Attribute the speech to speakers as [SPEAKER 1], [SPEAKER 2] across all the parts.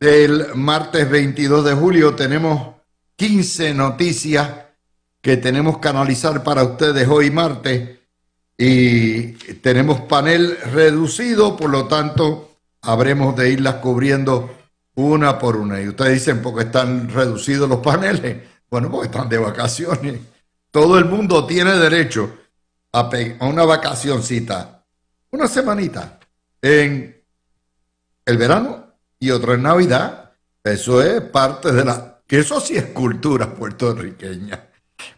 [SPEAKER 1] del martes 22 de julio. Tenemos 15 noticias que tenemos que analizar para ustedes hoy martes y tenemos panel reducido, por lo tanto habremos de irlas cubriendo una por una. Y ustedes dicen, ¿por qué están reducidos los paneles? Bueno, porque están de vacaciones. Todo el mundo tiene derecho a una vacacioncita, una semanita en el verano y otro en Navidad. Eso es parte de que eso sí es cultura puertorriqueña,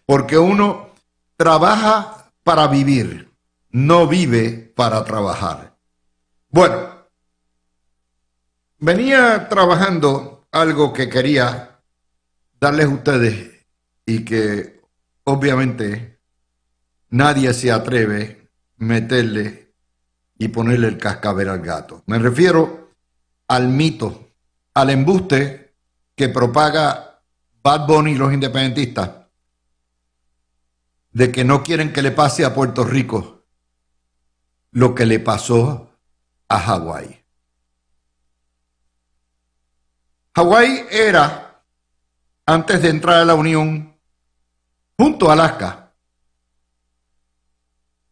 [SPEAKER 1] porque uno trabaja para vivir, no vive para trabajar. Bueno, venía trabajando algo que quería darles a ustedes y que obviamente nadie se atreve a meterle y ponerle el cascabel al gato. Me refiero al mito, al embuste que propaga Bad Bunny y los independentistas de que no quieren que le pase a Puerto Rico lo que le pasó a Hawái. Hawái era, antes de entrar a la Unión, junto a Alaska,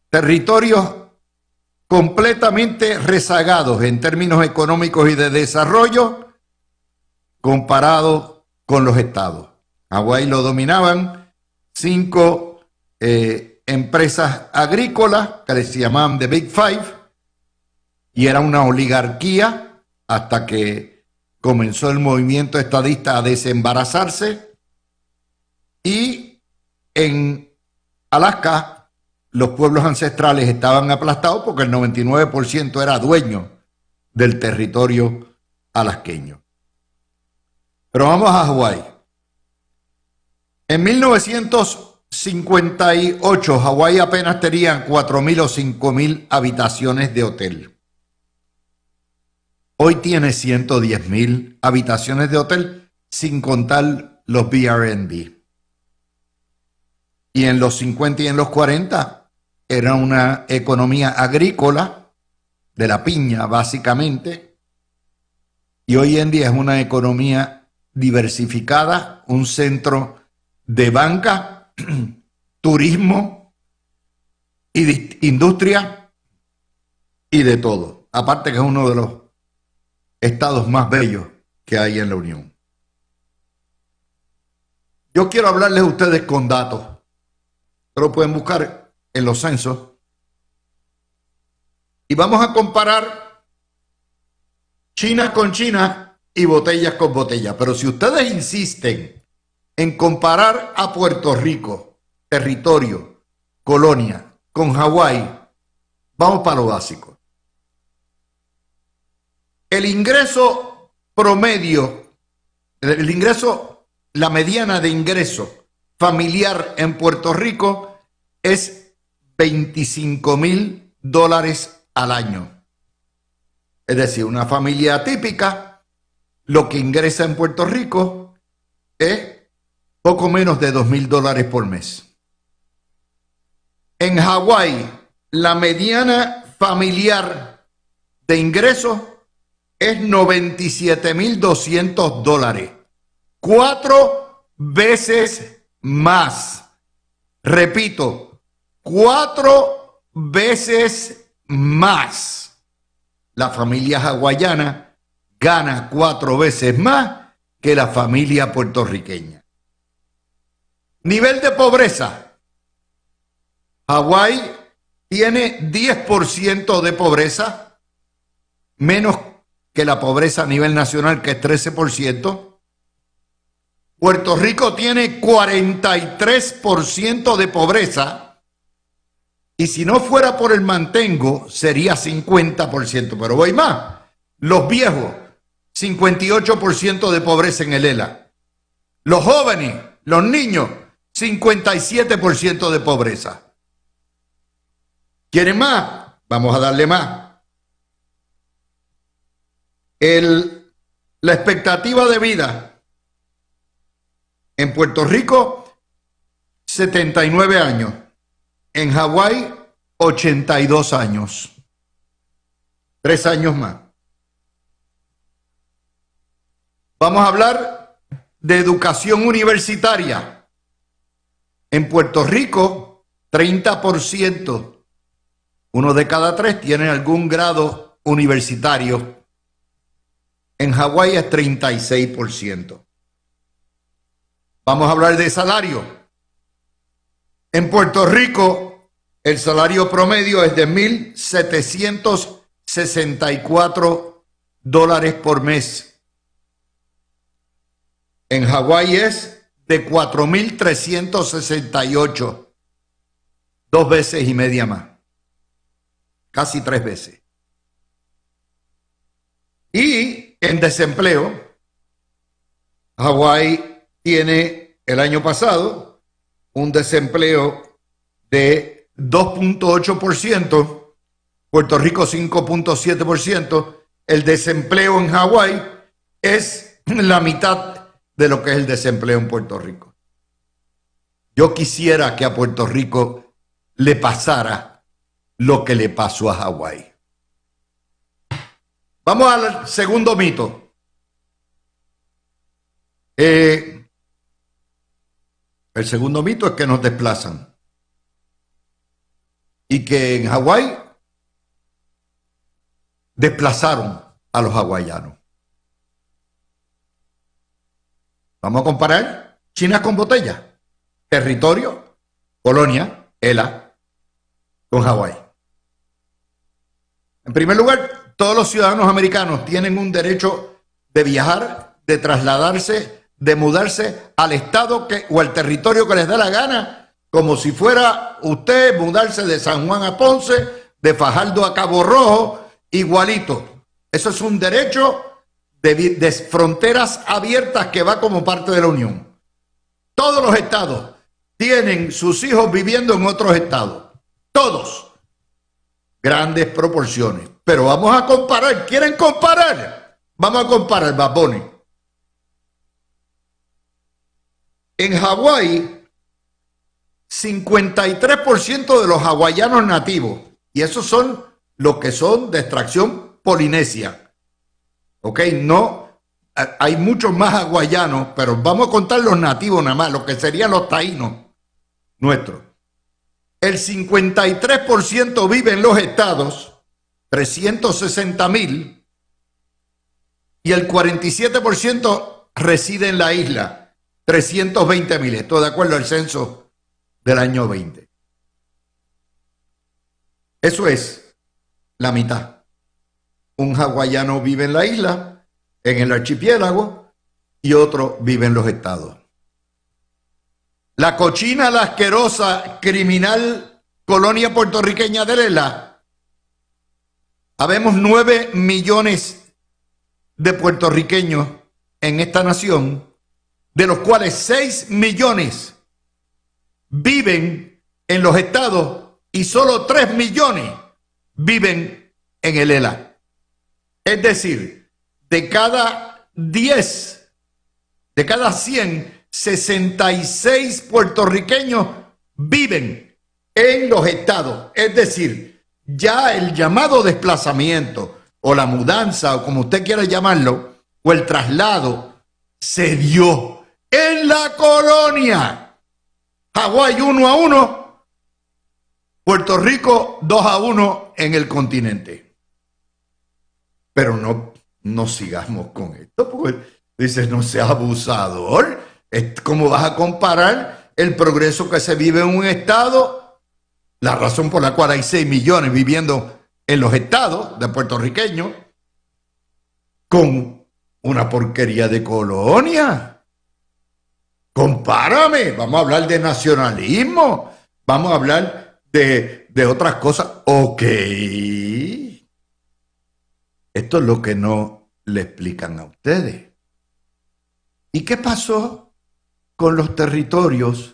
[SPEAKER 1] territorios completamente rezagados en términos económicos y de desarrollo comparado con los estados. Hawái lo dominaban 5 empresas agrícolas que se llamaban The Big Five y era una oligarquía hasta que comenzó el movimiento estadista a desembarazarse. Y en Alaska los pueblos ancestrales estaban aplastados porque el 99% era dueño del territorio alasqueño. Pero vamos a Hawái. En 1958, Hawái apenas tenía 4.000 o 5.000 habitaciones de hotel. Hoy tiene 110.000 habitaciones de hotel, sin contar los B&B. Y en los 50 y en los 40 era una economía agrícola, de la piña básicamente, y hoy en día es una economía diversificada, un centro de banca, turismo, y industria y de todo. Aparte que es uno de los estados más bellos que hay en la Unión. Yo quiero hablarles a ustedes con datos, pero pueden buscar en los censos. Y vamos a comparar China con China y botellas con botellas. Pero si ustedes insisten en comparar a Puerto Rico, territorio, colonia, con Hawái, vamos para lo básico. El ingreso promedio, la mediana de ingreso familiar en Puerto Rico es $25,000 al año. Es decir, una familia típica, lo que ingresa en Puerto Rico es poco menos de $2,000 por mes. En Hawái, la mediana familiar de ingresos es $97,200. 4 veces más. Repito, 4 veces más. La familia hawaiana gana 4 veces más que la familia puertorriqueña. Nivel de pobreza. Hawái tiene 10% de pobreza, menos que la pobreza a nivel nacional, que es 13%. Puerto Rico tiene 43% de pobreza, y si no fuera por el mantengo sería 50%, pero voy más. Los viejos, 58% de pobreza en el ELA. Los jóvenes, los niños, 57% de pobreza. ¿Quieren más? Vamos a darle más. La expectativa de vida en Puerto Rico, 79 años. En Hawái, 82 años. 3 años más. Vamos a hablar de educación universitaria. En Puerto Rico, 30%, uno de cada tres tiene algún grado universitario. En Hawái es 36%. Vamos a hablar de salario. En Puerto Rico, el salario promedio es de $1,764 por mes. En Hawái es de 4,368, 2 veces y media más, casi 3 veces. Y en desempleo, Hawái tiene el año pasado un desempleo de 2,8%, Puerto Rico 5,7%. El desempleo en Hawái es la mitad de lo que es el desempleo en Puerto Rico. Yo quisiera que a Puerto Rico le pasara lo que le pasó a Hawái. Vamos al segundo mito. El segundo mito es que nos desplazan y que en Hawái desplazaron a los hawaianos. Vamos a comparar China con botella, territorio, colonia, ELA, con Hawái. En primer lugar, todos los ciudadanos americanos tienen un derecho de viajar, de trasladarse, de mudarse al estado o al territorio que les dé la gana, como si fuera usted mudarse de San Juan a Ponce, de Fajardo a Cabo Rojo, igualito. Eso es un derecho de fronteras abiertas que va como parte de la Unión. Todos los estados tienen sus hijos viviendo en otros estados. Todos. Grandes proporciones. Pero vamos a comparar. ¿Quieren comparar? Vamos a comparar, Bad Bunny. En Hawái, 53% de los hawaianos nativos, y esos son los que son de extracción polinesia. Ok, no, hay muchos más hawaianos, pero vamos a contar los nativos nada más, los que serían los taínos nuestros. El 53% vive en los estados, 360,000, y el 47% reside en la isla, 320,000. Esto de acuerdo al censo del año 20. Eso es la mitad. Un hawaiano vive en la isla, en el archipiélago, y otro vive en los estados. La cochina, la asquerosa, criminal colonia puertorriqueña de Lela. Habemos 9 millones de puertorriqueños en esta nación, de los cuales 6 millones viven en los estados y solo 3 millones viven en el Lela. Es decir, de cada 10, de cada 100, 66 puertorriqueños viven en los estados. Es decir, ya el llamado desplazamiento o la mudanza o como usted quiera llamarlo, o el traslado, se dio en la colonia. Hawái 1-1, Puerto Rico 2-1 en el continente. Pero no sigamos con esto, porque dices, no seas abusador. ¿Cómo vas a comparar el progreso que se vive en un estado? La razón por la cual hay 6 millones viviendo en los estados de puertorriqueños con una porquería de colonia. Compárame, vamos a hablar de nacionalismo, vamos a hablar de otras cosas. Ok. Esto es lo que no le explican a ustedes. ¿Y qué pasó con los territorios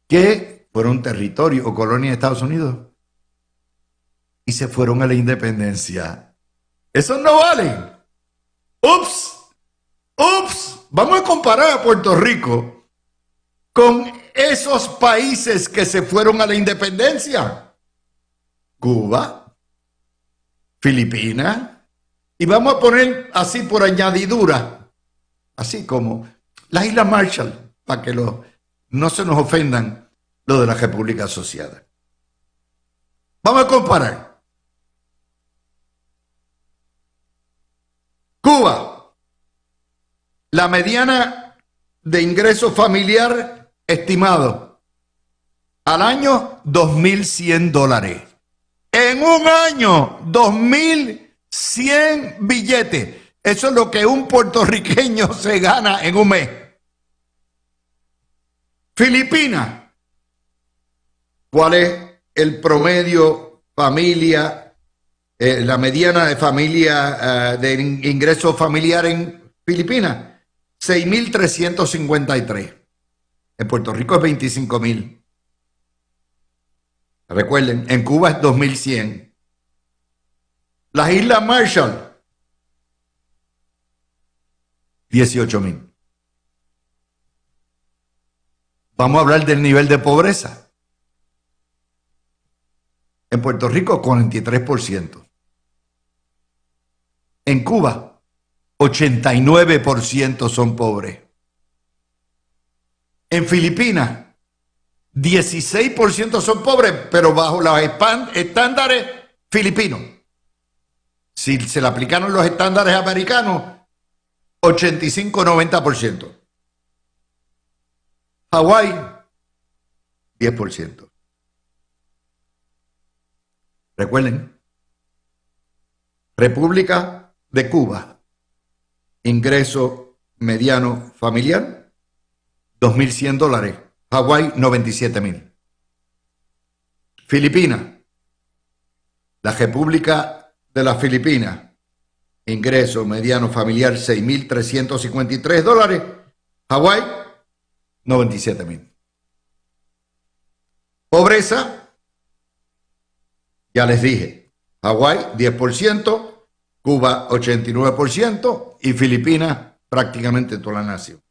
[SPEAKER 1] que fueron territorio o colonia de Estados Unidos y se fueron a la independencia? Esos no valen. ¡Ups! ¡Ups! Vamos a comparar a Puerto Rico con esos países que se fueron a la independencia. Cuba, Filipinas, Y vamos a poner así por añadidura, así como las Islas Marshall, para que no se nos ofendan lo de la República Asociada. Vamos a comparar. Cuba, la mediana de ingreso familiar estimado al año, $2.100. En un año, 2.100 billetes. Eso es lo que un puertorriqueño se gana en un mes. Filipinas. ¿Cuál es el promedio familia, la mediana de familia de ingreso familiar en Filipinas? 6.353. En Puerto Rico es 25.000. Recuerden, en Cuba es 2.100. Las Islas Marshall, 18.000. Vamos a hablar del nivel de pobreza. En Puerto Rico, 43%. En Cuba, 89% son pobres. En Filipinas, 16% son pobres, pero bajo los estándares filipinos. Si se le aplicaron los estándares americanos, 85-90%. Hawái, 10%. Recuerden, República de Cuba, ingreso mediano familiar, $2.100. Hawái, 97.000. Filipinas, la República de las Filipinas, ingreso mediano familiar, $6.353. Hawái, 97.000. Pobreza, ya les dije, Hawái 10%, Cuba 89% y Filipinas prácticamente toda la nación.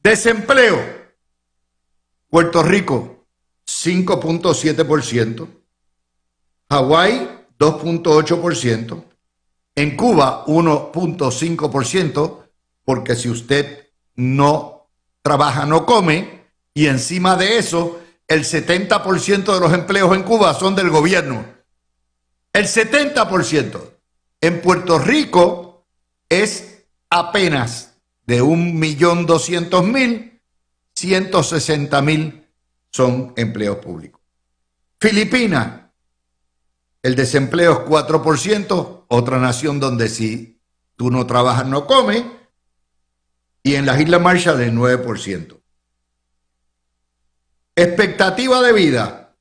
[SPEAKER 1] Desempleo, Puerto Rico 5.7%, Hawái 2.8%, en Cuba 1.5%, porque si usted no trabaja no come, y encima de eso el 70% de los empleos en Cuba son del gobierno. El 70%. En Puerto Rico es apenas de 1.200.000, 160.000 son empleos públicos. Filipinas, el desempleo es 4%, otra nación donde si tú no trabajas no comes, y en las Islas Marshall el 9%. Expectativa de vida,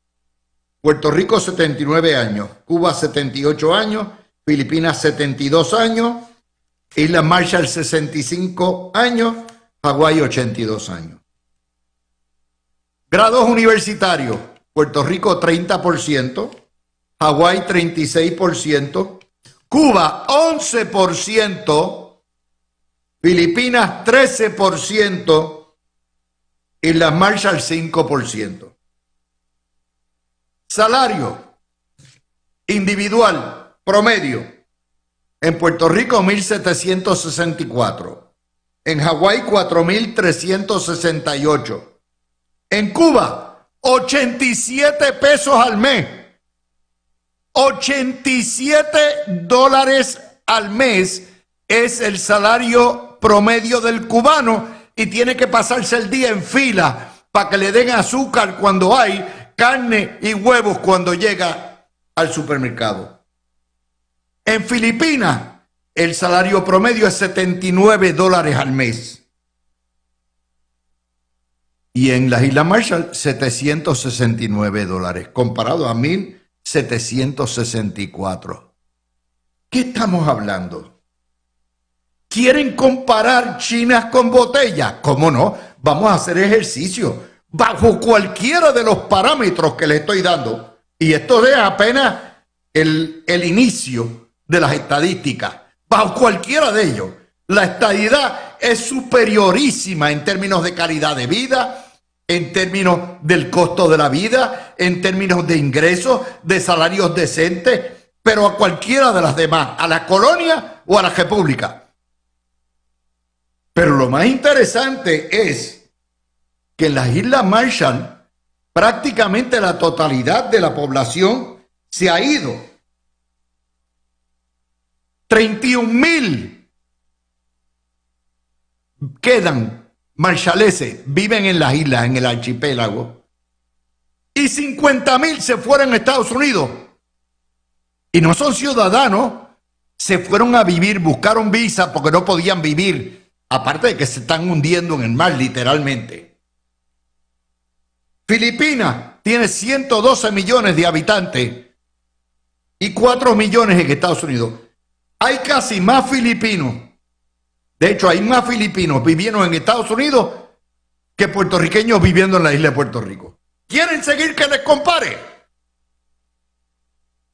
[SPEAKER 1] Puerto Rico 79 años, Cuba 78 años, Filipinas 72 años, Islas Marshall 65 años, Hawái 82 años. Grados universitarios, Puerto Rico 30%, Hawái 36%, Cuba 11%, Filipinas 13%, Islas Marshall 5%. Salario individual promedio en Puerto Rico 1.764, en Hawái 4.368, en Cuba 87 pesos al mes, $87 al mes es el salario promedio del cubano, y tiene que pasarse el día en fila para que le den azúcar cuando hay, carne y huevos cuando llega al supermercado. En Filipinas, el salario promedio es $79 al mes. Y en las Islas Marshall, $769, comparado a 1.764. ¿Qué estamos hablando? ¿Quieren comparar chinas con botellas? ¿Cómo no? Vamos a hacer ejercicio bajo cualquiera de los parámetros que le estoy dando. Y esto es apenas el inicio de las estadísticas. Bajo cualquiera de ellos, la estadidad es superiorísima en términos de calidad de vida, en términos del costo de la vida, en términos de ingresos, de salarios decentes. pero a cualquiera de las demás, a la colonia o a la república. Pero lo más interesante es que en las Islas Marshall prácticamente la totalidad de la población se ha ido. 31,000 quedan marshaleses, viven en las islas, en el archipiélago, y 50,000 se fueron a Estados Unidos y no son ciudadanos, se fueron a vivir, buscaron visa porque no podían vivir, aparte de que se están hundiendo en el mar literalmente. Filipinas tiene 112 millones de habitantes y 4 millones en Estados Unidos. Hay casi más filipinos, de hecho hay más filipinos viviendo en Estados Unidos que puertorriqueños viviendo en la isla de Puerto Rico. ¿Quieren seguir que les compare?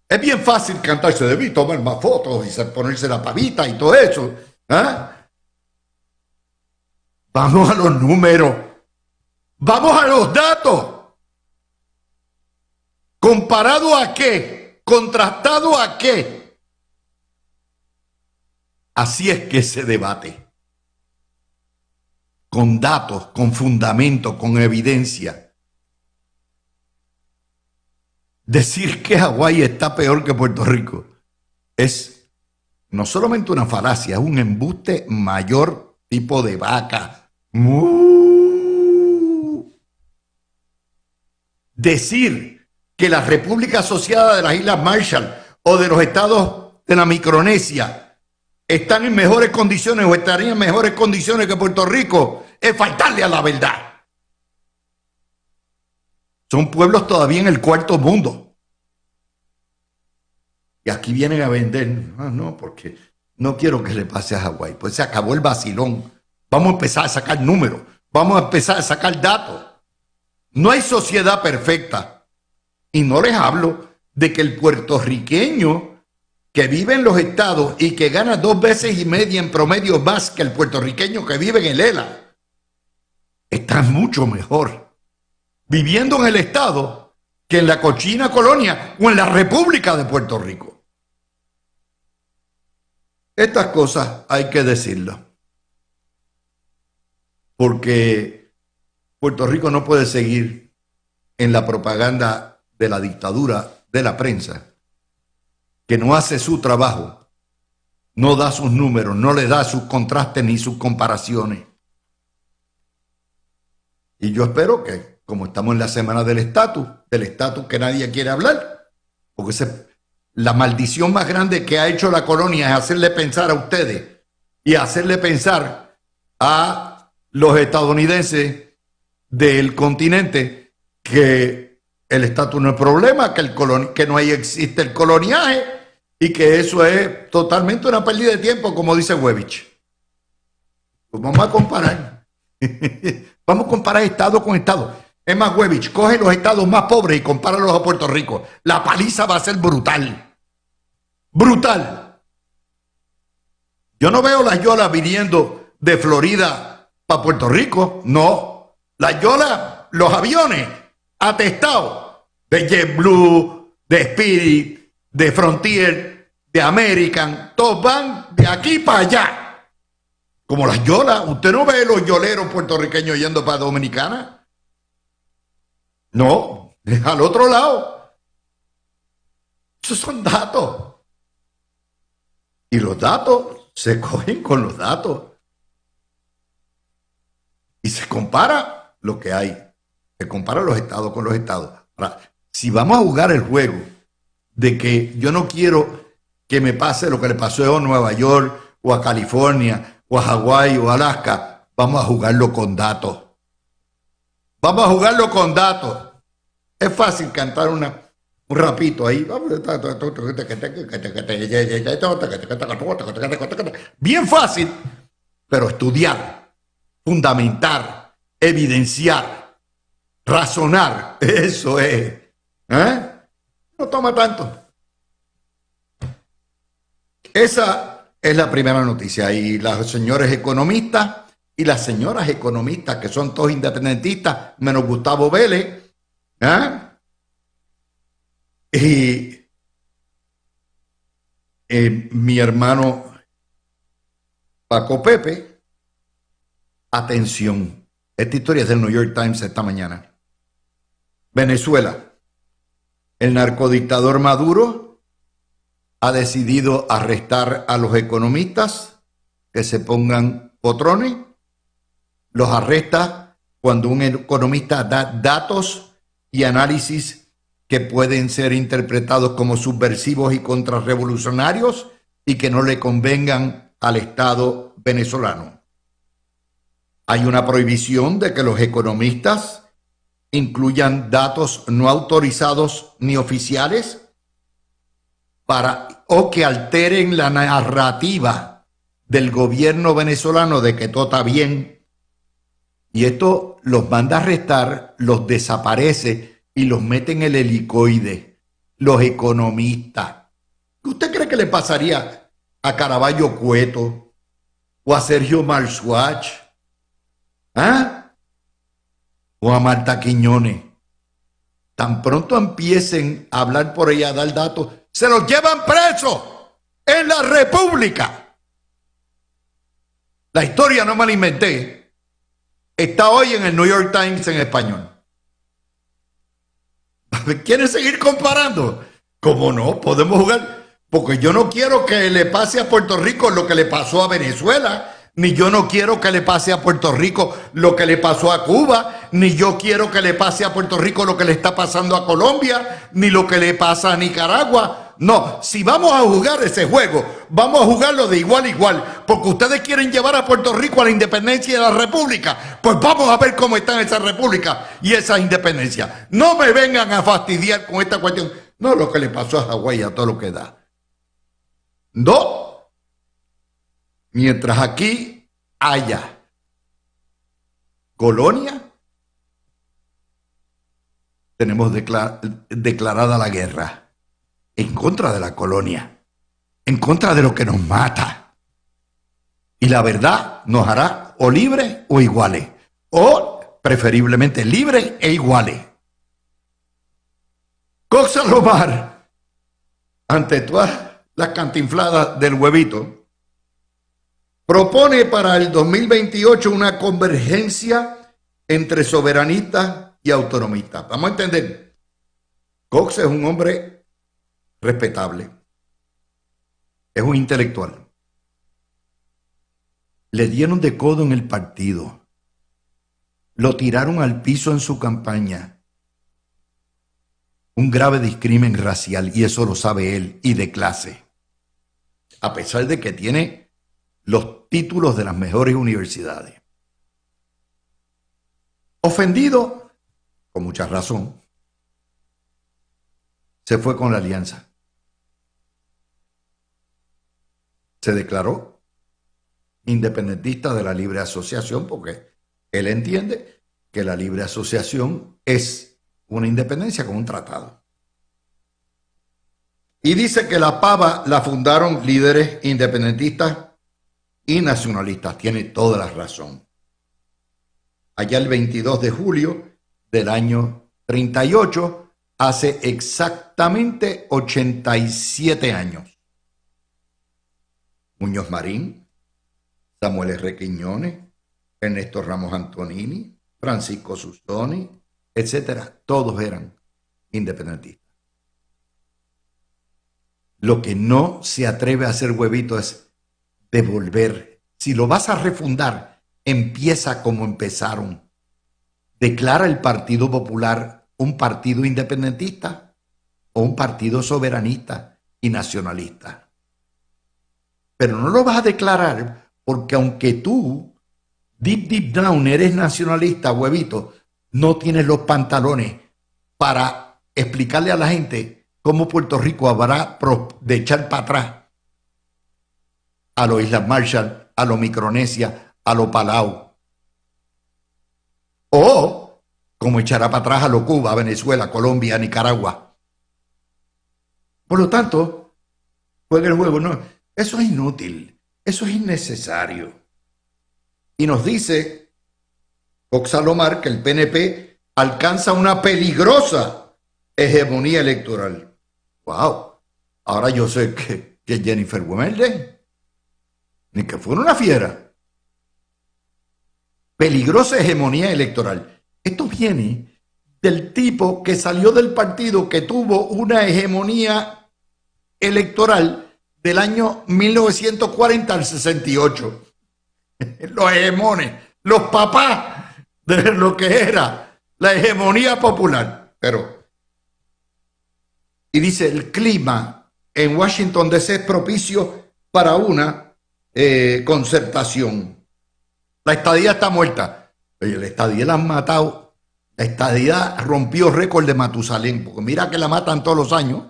[SPEAKER 1] Es bien fácil cantarse de mí, tomar más fotos y ponerse la pavita y todo eso. Vamos a los números. Vamos a los datos. ¿Comparado a qué? ¿Contrastado a qué? Así es que se debate. Con datos, con fundamento, con evidencia. Decir que Hawái está peor que Puerto Rico es no solamente una falacia, es un embuste mayor tipo de vaca. Decir que la República Asociada de las Islas Marshall o de los estados de la Micronesia están en mejores condiciones o estarían en mejores condiciones que Puerto Rico es faltarle a la verdad. Son pueblos todavía en el cuarto mundo. Y aquí vienen a vender. No, porque no quiero que le pase a Hawái. Pues se acabó el vacilón. Vamos a empezar a sacar números. Vamos a empezar a sacar datos. No hay sociedad perfecta. Y no les hablo de que el puertorriqueño que vive en los estados y que gana 2 veces y media en promedio más que el puertorriqueño que vive en el ELA, está mucho mejor viviendo en el estado que en la cochina colonia o en la República de Puerto Rico. Estas cosas hay que decirlas, porque Puerto Rico no puede seguir en la propaganda de la dictadura de la prensa, que no hace su trabajo, no da sus números, no le da sus contrastes ni sus comparaciones. Y yo espero que, como estamos en la semana del estatus que nadie quiere hablar, porque la maldición más grande que ha hecho la colonia es hacerle pensar a ustedes y hacerle pensar a los estadounidenses del continente que el estatus no es problema, que no existe el coloniaje y que eso es totalmente una pérdida de tiempo, como dice Webich. Pues vamos a comparar. Vamos a comparar estado con estado. Es más, Webich, coge los estados más pobres y compáralos a Puerto Rico. La paliza va a ser brutal. Brutal. Yo no veo las yolas viniendo de Florida para Puerto Rico. No. Las yolas, los aviones atestados de JetBlue, de Spirit, de Frontier, de American, todos van de aquí para allá. Como las yolas. ¿Usted no ve los yoleros puertorriqueños yendo para Dominicana? No, es al otro lado. Esos son datos. Y los datos se cogen con los datos. Y se compara lo que hay. Se compara los estados con los estados. Ahora, si vamos a jugar el juego de que yo no quiero que me pase lo que le pasó a Nueva York o a California o a Hawái o a Alaska, vamos a jugarlo con datos. Vamos a jugarlo con datos. Es fácil cantar un rapito ahí. Bien fácil, pero estudiar, fundamentar, evidenciar, razonar, eso es. No toma tanto. Esa es la primera noticia. Y los señores economistas y las señoras economistas, que son todos independentistas, menos Gustavo Vélez, y mi hermano Paco Pepe, atención, esta historia es del New York Times esta mañana. Venezuela, el narcodictador Maduro ha decidido arrestar a los economistas que se pongan potrones, los arresta cuando un economista da datos y análisis que pueden ser interpretados como subversivos y contrarrevolucionarios y que no le convengan al Estado venezolano. Hay una prohibición de que los economistas incluyan datos no autorizados ni oficiales o que alteren la narrativa del gobierno venezolano de que todo está bien. Y esto los manda a arrestar, los desaparece y los mete en el helicoide. Los economistas. ¿Usted cree que le pasaría a Caraballo Cueto o a Sergio Marzuach? ¿Ah? O a Marta Quiñones. Tan pronto empiecen a hablar por ella, a dar datos, se los llevan presos en la República. La historia no me la inventé. Está hoy en el New York Times en español. ¿Quieren seguir comparando? ¿Cómo no? Podemos jugar. Porque yo no quiero que le pase a Puerto Rico lo que le pasó a Venezuela, ni yo no quiero que le pase a Puerto Rico lo que le pasó a Cuba, ni yo quiero que le pase a Puerto Rico lo que le está pasando a Colombia, ni lo que le pasa a Nicaragua. No, si vamos a jugar ese juego, vamos a jugarlo de igual a igual, porque ustedes quieren llevar a Puerto Rico a la independencia de la república, pues vamos a ver cómo están esas repúblicas y esas independencias. No me vengan a fastidiar con esta cuestión. No, lo que le pasó a Hawái, a todo lo que da. No. Mientras aquí haya colonia, tenemos declarada la guerra en contra de la colonia, en contra de lo que nos mata. Y la verdad nos hará o libres o iguales, o preferiblemente libres e iguales. Cox Salomar, ante todas las cantinfladas del huevito, propone para el 2028 una convergencia entre soberanistas y autonomistas. Vamos a entender, Cox es un hombre respetable, es un intelectual. Le dieron de codo en el partido, lo tiraron al piso en su campaña. Un grave discrimen racial, y eso lo sabe él, y de clase. A pesar de que tiene los títulos de las mejores universidades. Ofendido, con mucha razón, se fue con la alianza. Se declaró independentista de la libre asociación porque él entiende que la libre asociación es una independencia con un tratado. Y dice que la pava la fundaron líderes independentistas y nacionalistas. Tiene toda la razón. Allá el 22 de julio del año 38, hace exactamente 87 años. Muñoz Marín, Samuel R. Quiñones, Ernesto Ramos Antonini, Francisco Susoni, etcétera, todos eran independentistas. Lo que no se atreve a hacer huevito es devolver. Si lo vas a refundar, empieza como empezaron. Declara el Partido Popular un partido independentista o un partido soberanista y nacionalista. Pero no lo vas a declarar porque aunque tú, deep down, eres nacionalista, huevito, no tienes los pantalones para explicarle a la gente cómo Puerto Rico habrá de echar para atrás a los Islas Marshall, a los Micronesia, a los Palau. O como echará para atrás a los Cuba, Venezuela, Colombia, Nicaragua. Por lo tanto, juega el juego. No, eso es inútil, eso es innecesario. Y nos dice Cox Salomar que el PNP alcanza una peligrosa hegemonía electoral. ¡Wow! Ahora yo sé que Jennifer Wilde, ni que fuera una fiera. Peligrosa hegemonía electoral. Esto viene del tipo que salió del partido que tuvo una hegemonía electoral del año 1940 al 68. Los hegemones, los papás de lo que era la hegemonía popular. Y dice, el clima en Washington DC es propicio para una concertación. La estadía está muerta. Oye, la estadía la han matado. La estadía rompió récord de Matusalén, porque mira que la matan todos los años.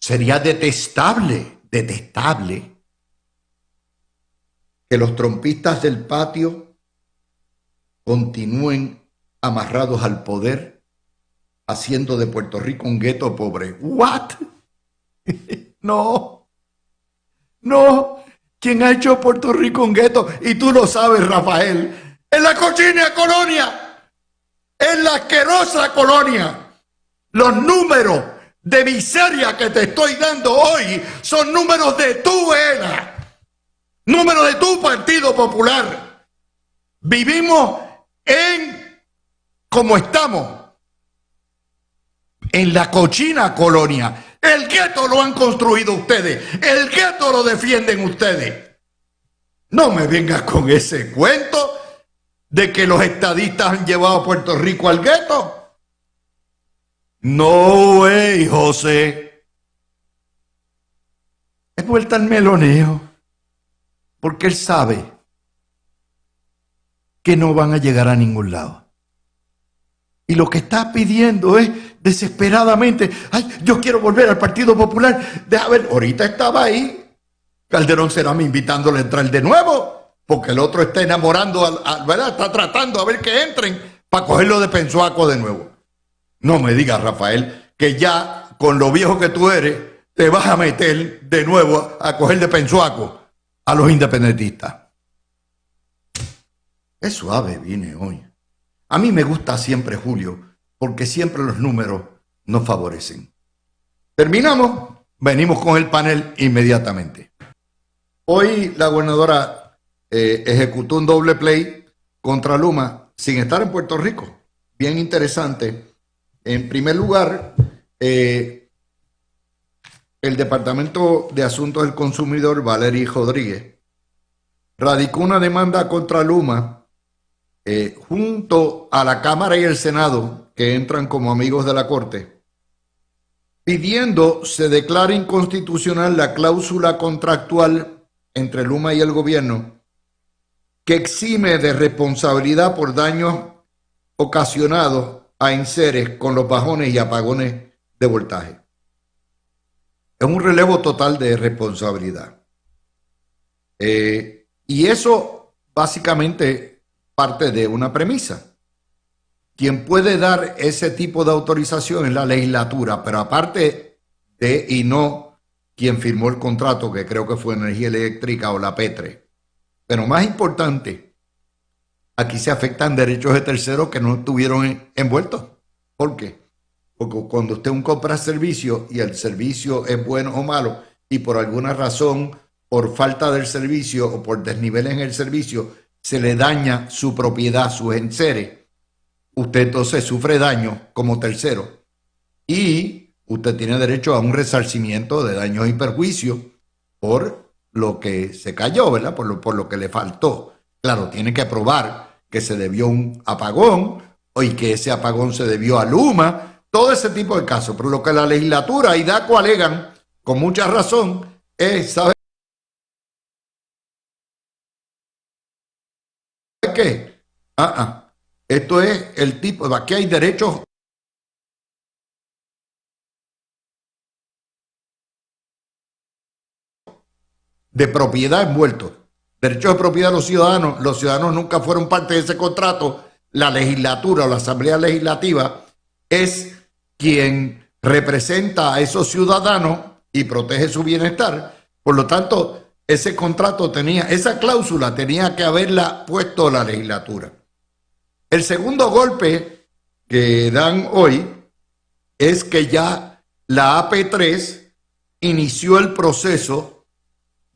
[SPEAKER 1] Sería detestable que los trompistas del patio continúen amarrados al poder, haciendo de Puerto Rico un gueto pobre. ¿What? No. ¿Quién ha hecho Puerto Rico un gueto? Y tú lo sabes, Rafael. En la cochina colonia. En la asquerosa colonia. Los números de miseria que te estoy dando hoy son números de tu era. Números de tu Partido Popular. Vivimos como estamos, en la cochina colonia. El gueto lo han construido ustedes. El gueto lo defienden ustedes. No me vengas con ese cuento de que los estadistas han llevado a Puerto Rico al gueto. No, way, José. Es vuelta al meloneo. Porque él sabe que no van a llegar a ningún lado. Y lo que está pidiendo es desesperadamente, ay, yo quiero volver al Partido Popular. Deja ver, ahorita estaba ahí. Calderón será invitándole a entrar de nuevo, porque el otro está enamorando, ¿verdad? Está tratando a ver que entren para cogerlo de pensuaco de nuevo. No me digas, Rafael, que ya con lo viejo que tú eres, te vas a meter de nuevo a coger de pensuaco a los independentistas. Es suave viene hoy. A mí me gusta siempre Julio, porque siempre los números nos favorecen. Terminamos, venimos con el panel inmediatamente. Hoy la gobernadora ejecutó un doble play contra Luma sin estar en Puerto Rico. Bien interesante. En primer lugar, el Departamento de Asuntos del Consumidor, Valery Rodríguez, radicó una demanda contra Luma junto a la Cámara y el Senado, que entran como amigos de la Corte, pidiendo se declare inconstitucional la cláusula contractual entre Luma y el gobierno que exime de responsabilidad por daños ocasionados a enseres con los bajones y apagones de voltaje. Es un relevo total de responsabilidad. Y eso básicamente parte de una premisa. Quien puede dar ese tipo de autorización es la legislatura, pero aparte de, y no quien firmó el contrato, que creo que fue Energía Eléctrica o la Petre. Pero más importante, aquí se afectan derechos de terceros que no estuvieron envueltos. ¿Por qué? Porque cuando usted compra servicio y el servicio es bueno o malo y por alguna razón, por falta del servicio o por desniveles en el servicio, se le daña su propiedad, sus enseres, usted entonces sufre daño como tercero y usted tiene derecho a un resarcimiento de daños y perjuicios por lo que se cayó, ¿verdad? Por lo que le faltó. Claro, tiene que probar que se debió un apagón y que ese apagón se debió a Luma, todo ese tipo de casos. Pero lo que la legislatura y DACO alegan, con mucha razón, es, ¿sabe qué? Esto es el tipo, aquí hay derechos de propiedad envueltos. Derechos de propiedad de los ciudadanos nunca fueron parte de ese contrato. La legislatura o la Asamblea Legislativa es quien representa a esos ciudadanos y protege su bienestar. Por lo tanto, ese contrato tenía, esa cláusula tenía que haberla puesto la legislatura. El segundo golpe que dan hoy es que ya la AP3 inició el proceso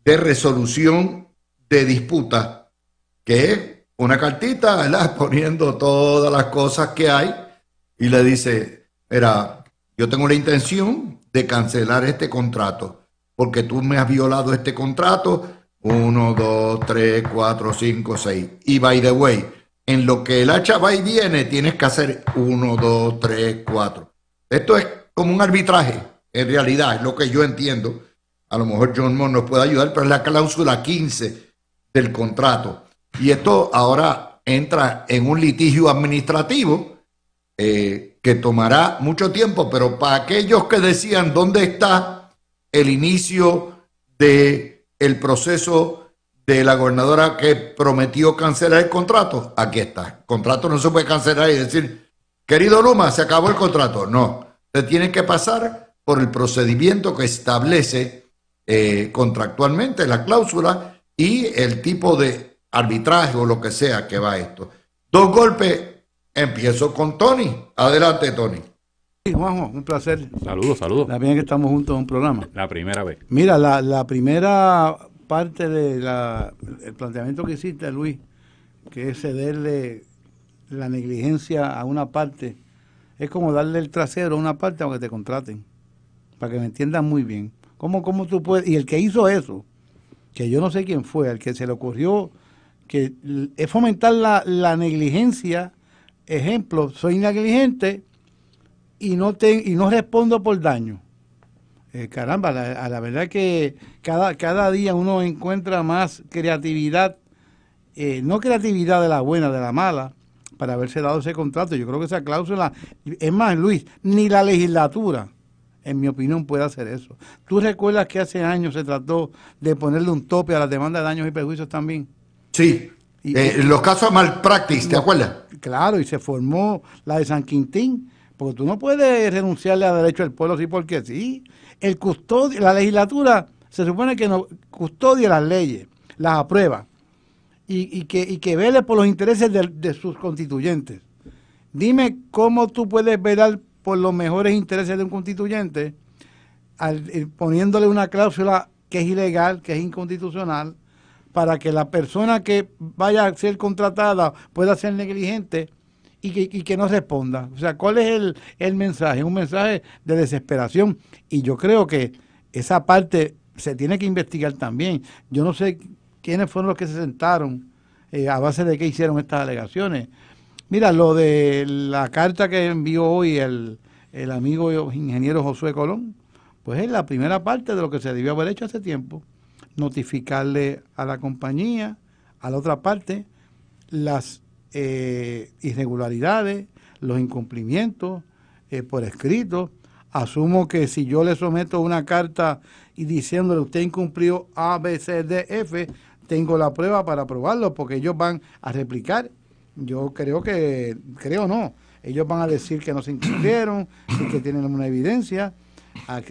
[SPEAKER 1] de resolución de disputa, que es una cartita, ¿verdad? Poniendo todas las cosas que hay y le dice, mira, yo tengo la intención de cancelar este contrato porque tú me has violado este contrato, 1, 2, 3, 4, 5, 6. Y by the way, en lo que el hacha va y viene, tienes que hacer 1, 2, 3, 4. Esto es como un arbitraje, en realidad, es lo que yo entiendo. A lo mejor John Moore nos puede ayudar, pero es la cláusula 15 del contrato. Y esto ahora entra en un litigio administrativo que tomará mucho tiempo, pero para aquellos que decían dónde está el inicio del proceso de la gobernadora que prometió cancelar el contrato, aquí está. El contrato no se puede cancelar y decir, querido Luma, se acabó el contrato. No, se tiene que pasar por el procedimiento que establece contractualmente la cláusula y el tipo de arbitraje o lo que sea que va esto. 2 golpes. Empiezo con Tony. Adelante, Tony.
[SPEAKER 2] Sí, Juanjo, un placer.
[SPEAKER 3] Saludos, saludos.
[SPEAKER 2] La primera que estamos juntos en un programa.
[SPEAKER 3] La primera vez.
[SPEAKER 2] Mira, la primera parte del planteamiento que hiciste, Luis, que es cederle la negligencia a una parte, es como darle el trasero a una parte aunque te contraten, para que me entiendan muy bien. ¿Cómo tú puedes? Y el que hizo eso, que yo no sé quién fue, al que se le ocurrió, que es fomentar la negligencia. Ejemplo, soy negligente y no respondo por daño. Caramba, la verdad que cada día uno encuentra más creatividad, no creatividad de la buena, de la mala, para haberse dado ese contrato. Yo creo que esa cláusula, es más, Luis, ni la legislatura, en mi opinión, puede hacer eso. ¿Tú recuerdas que hace años se trató de ponerle un tope a las demandas de daños y perjuicios también?
[SPEAKER 1] Sí. Los casos de malpractice, ¿te acuerdas?
[SPEAKER 2] Claro, y se formó la de San Quintín, porque tú no puedes renunciarle a derecho del pueblo así porque sí. El custodio, la legislatura se supone que no custodia las leyes, las aprueba y que vele por los intereses de sus constituyentes. Dime cómo tú puedes velar por los mejores intereses de un constituyente poniéndole una cláusula que es ilegal, que es inconstitucional, para que la persona que vaya a ser contratada pueda ser negligente y que no responda. O sea, ¿cuál es el mensaje? Un mensaje de desesperación. Y yo creo que esa parte se tiene que investigar también. Yo no sé quiénes fueron los que se sentaron a base de qué hicieron estas alegaciones. Mira, lo de la carta que envió hoy el amigo ingeniero Josué Colón, pues es la primera parte de lo que se debió haber hecho hace tiempo. Notificarle a la compañía, a la otra parte, las irregularidades, los incumplimientos por escrito. Asumo que si yo le someto una carta y diciéndole usted incumplió A, B, C, D, F, tengo la prueba para probarlo porque ellos van a replicar. Yo creo no, ellos van a decir que no se incumplieron y que tienen una evidencia.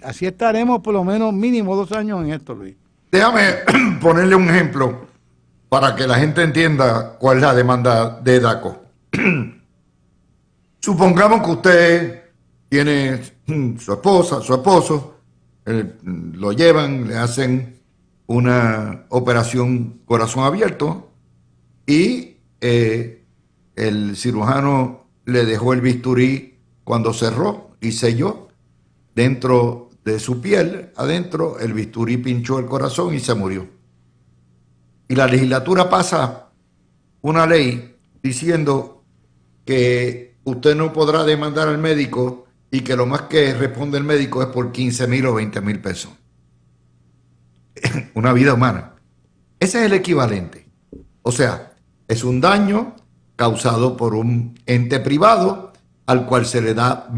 [SPEAKER 2] Así estaremos por lo menos mínimo 2 años en esto, Luis.
[SPEAKER 1] Déjame ponerle un ejemplo para que la gente entienda cuál es la demanda de DACO. Supongamos que usted tiene su esposa, su esposo, lo llevan, le hacen una operación corazón abierto y el cirujano le dejó el bisturí cuando cerró y selló dentro de su piel, adentro, el bisturí pinchó el corazón y se murió. Y la legislatura pasa una ley diciendo que usted no podrá demandar al médico y que lo más que responde el médico es por 15,000 o 20,000 pesos. Una vida humana. Ese es el equivalente. O sea, es un daño causado por un ente privado al cual se le da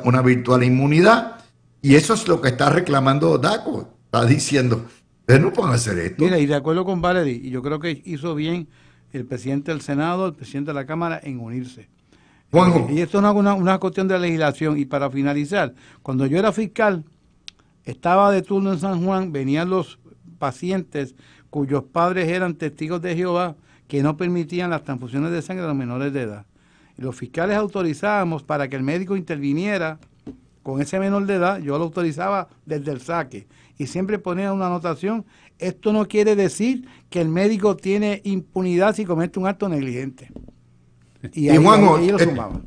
[SPEAKER 1] una virtual inmunidad. Y eso es lo que está reclamando DACO. Está diciendo, ustedes no pueden hacer esto.
[SPEAKER 2] Mira, y de acuerdo con Valerie, y yo creo que hizo bien el presidente del Senado, el presidente de la Cámara en unirse.
[SPEAKER 1] Juanjo.
[SPEAKER 2] Y esto no es una cuestión de legislación. Y para finalizar, cuando yo era fiscal, estaba de turno en San Juan, venían los pacientes cuyos padres eran testigos de Jehová que no permitían las transfusiones de sangre a los menores de edad. Y los fiscales autorizábamos para que el médico interviniera con ese menor de edad, yo lo autorizaba desde el saque y siempre ponía una anotación. Esto no quiere decir que el médico tiene impunidad si comete un acto negligente. Y ahí,
[SPEAKER 1] Juanjo,
[SPEAKER 2] ahí lo sumaban.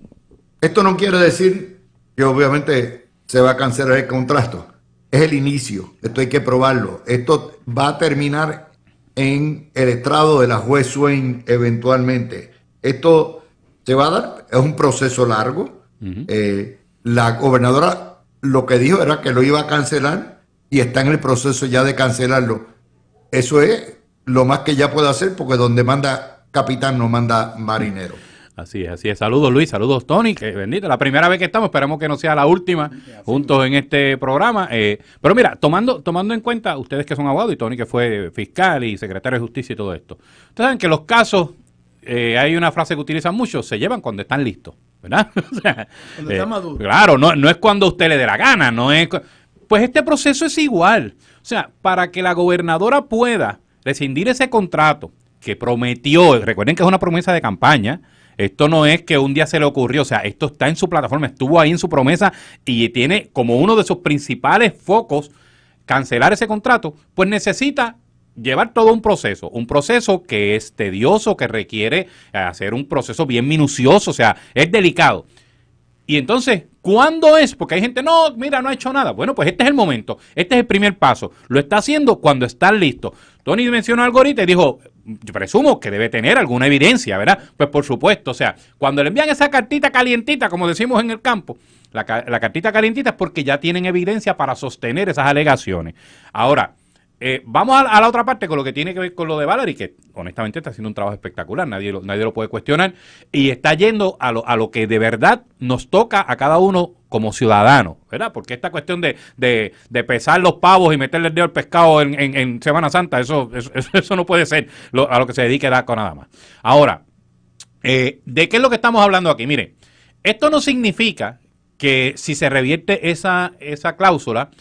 [SPEAKER 1] esto no quiere decir que obviamente se va a cancelar el contrato. Es el inicio. Esto hay que probarlo. Esto va a terminar en el estrado de la juez Swain eventualmente. Esto se va a dar, es un proceso largo. La gobernadora lo que dijo era que lo iba a cancelar y está en el proceso ya de cancelarlo. Eso es lo más que ella puede hacer porque donde manda capitán no manda marinero.
[SPEAKER 3] Así es, así es. Saludos Luis, saludos Tony, que bendito, la primera vez que estamos, esperamos que no sea la última juntos en este programa. Pero mira, tomando en cuenta, ustedes que son abogados y Tony que fue fiscal y secretario de justicia y todo esto, ustedes saben que los casos, hay una frase que utilizan mucho, se llevan cuando están listos, ¿verdad? O sea,
[SPEAKER 2] Cuando está maduro.
[SPEAKER 3] claro, no es cuando a usted le dé la gana, no es... Pues este proceso es igual. O sea, para que la gobernadora pueda rescindir ese contrato que prometió, recuerden que es una promesa de campaña, esto no es que un día se le ocurrió, o sea, esto está en su plataforma, estuvo ahí en su promesa y tiene como uno de sus principales focos cancelar ese contrato, pues necesita llevar todo un proceso que es tedioso, que requiere hacer un proceso bien minucioso, o sea, es delicado. Y entonces, ¿cuándo es? Porque hay gente, no, mira, no ha hecho nada. Bueno, pues este es el momento, este es el primer paso. Lo está haciendo cuando está listo. Tony mencionó algo ahorita y dijo, yo presumo que debe tener alguna evidencia, ¿verdad? Pues por supuesto, o sea, cuando le envían esa cartita calientita, como decimos en el campo, la cartita calientita es porque ya tienen evidencia para sostener esas alegaciones. Ahora, vamos a la otra parte con lo que tiene que ver con lo de Valerie, que honestamente está haciendo un trabajo espectacular, nadie lo puede cuestionar, y está yendo a lo que de verdad nos toca a cada uno como ciudadano, ¿verdad? Porque esta cuestión de pesar los pavos y meterle el dedo al pescado en Semana Santa, eso no puede ser a lo que se dedique DACO nada más. Ahora, ¿de qué es lo que estamos hablando aquí? Mire, esto no significa que si se revierte esa cláusula,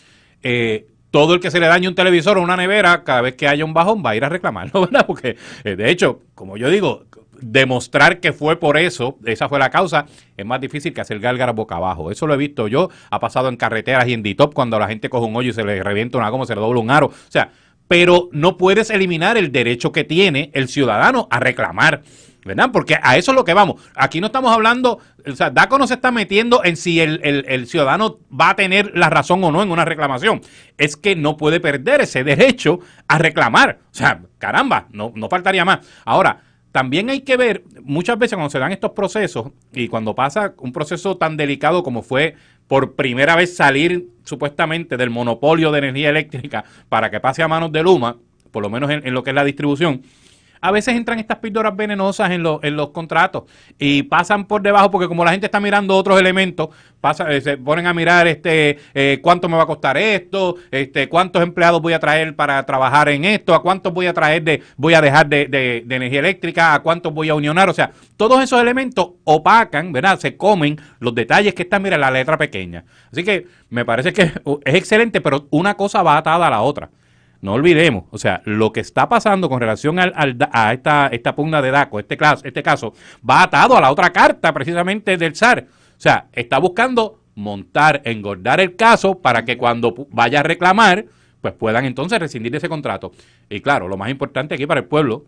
[SPEAKER 3] todo el que se le dañe un televisor o una nevera, cada vez que haya un bajón, va a ir a reclamarlo, ¿verdad? Porque, de hecho, como yo digo, demostrar que fue por eso, esa fue la causa, es más difícil que hacer gárgaras boca abajo. Eso lo he visto yo, ha pasado en carreteras y en DITOP cuando la gente coge un hoyo y se le revienta una goma, se le dobla un aro. O sea, pero no puedes eliminar el derecho que tiene el ciudadano a reclamar, ¿verdad? Porque a eso es lo que vamos. Aquí no estamos hablando, o sea, DACO no se está metiendo en si el ciudadano va a tener la razón o no en una reclamación. Es que no puede perder ese derecho a reclamar. O sea, caramba, no faltaría más. Ahora, también hay que ver, muchas veces cuando se dan estos procesos y cuando pasa un proceso tan delicado como fue por primera vez salir supuestamente del monopolio de energía eléctrica para que pase a manos de Luma, por lo menos en lo que es la distribución, a veces entran estas píldoras venenosas en los contratos y pasan por debajo porque como la gente está mirando otros elementos, se ponen a mirar cuánto me va a costar esto, cuántos empleados voy a traer para trabajar en esto, a cuántos voy a dejar de energía eléctrica, a cuántos voy a unionar, o sea, todos esos elementos opacan, ¿verdad? Se comen los detalles que están, mira, en la letra pequeña. Así que me parece que es excelente, pero una cosa va atada a la otra. No olvidemos, o sea, lo que está pasando con relación a esta pugna de DACO, este caso, va atado a la otra carta precisamente del SAR. O sea, está buscando engordar el caso para que cuando vaya a reclamar, pues puedan entonces rescindir ese contrato. Y claro, lo más importante aquí para el pueblo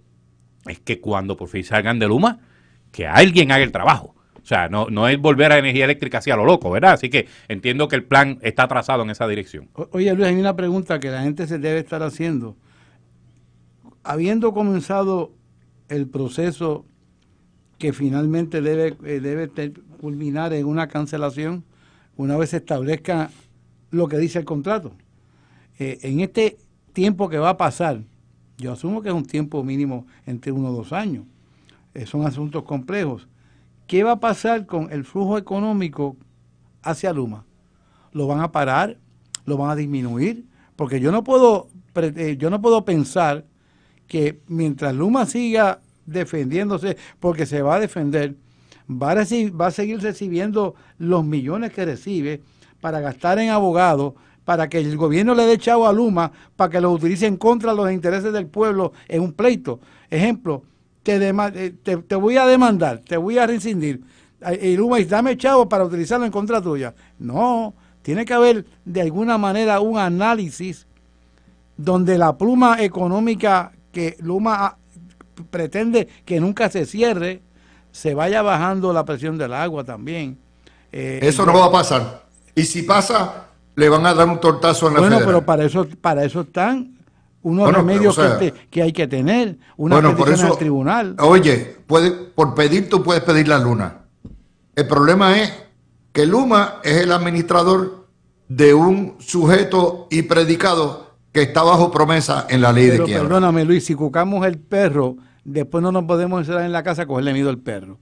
[SPEAKER 3] es que cuando por fin salgan de Luma, que alguien haga el trabajo. O sea, no es volver a energía eléctrica así a lo loco, ¿verdad? Así que entiendo que el plan está trazado en esa dirección.
[SPEAKER 2] Oye, Luis, hay una pregunta que la gente se debe estar haciendo. Habiendo comenzado el proceso que finalmente debe culminar en una cancelación, una vez se establezca lo que dice el contrato, en este tiempo que va a pasar, yo asumo que es un tiempo mínimo entre 1 o 2 años, son asuntos complejos. ¿Qué va a pasar con el flujo económico hacia Luma? ¿Lo van a parar? ¿Lo van a disminuir? Porque yo no puedo pensar que mientras Luma siga defendiéndose, porque se va a defender, va a seguir recibiendo los millones que recibe para gastar en abogados, para que el gobierno le dé chavo a Luma, para que lo utilice en contra de los intereses del pueblo en un pleito. Ejemplo, te voy a demandar, te voy a rescindir. Y Luma dice, dame chavo para utilizarlo en contra tuya. No, Tiene que haber de alguna manera un análisis donde la pluma económica que Luma pretende que nunca se cierre, se vaya bajando la presión del agua también.
[SPEAKER 1] Eso no va a pasar. Y si pasa, le van a dar un tortazo en la
[SPEAKER 2] Bueno,
[SPEAKER 1] federal.
[SPEAKER 2] pero para eso están unos
[SPEAKER 1] Bueno,
[SPEAKER 2] remedios
[SPEAKER 1] o sea,
[SPEAKER 2] que hay que tener, unas
[SPEAKER 1] bueno, por
[SPEAKER 2] peticiones
[SPEAKER 1] eso,
[SPEAKER 2] al tribunal.
[SPEAKER 1] oye, por pedir tú puedes pedir la luna. El problema es que Luma es el administrador de un sujeto y predicado que está bajo promesa en la ley de
[SPEAKER 2] Pero
[SPEAKER 1] quiebra.
[SPEAKER 2] perdóname, Luis, si cucamos el perro, después no nos podemos encerrar en la casa a cogerle miedo al perro.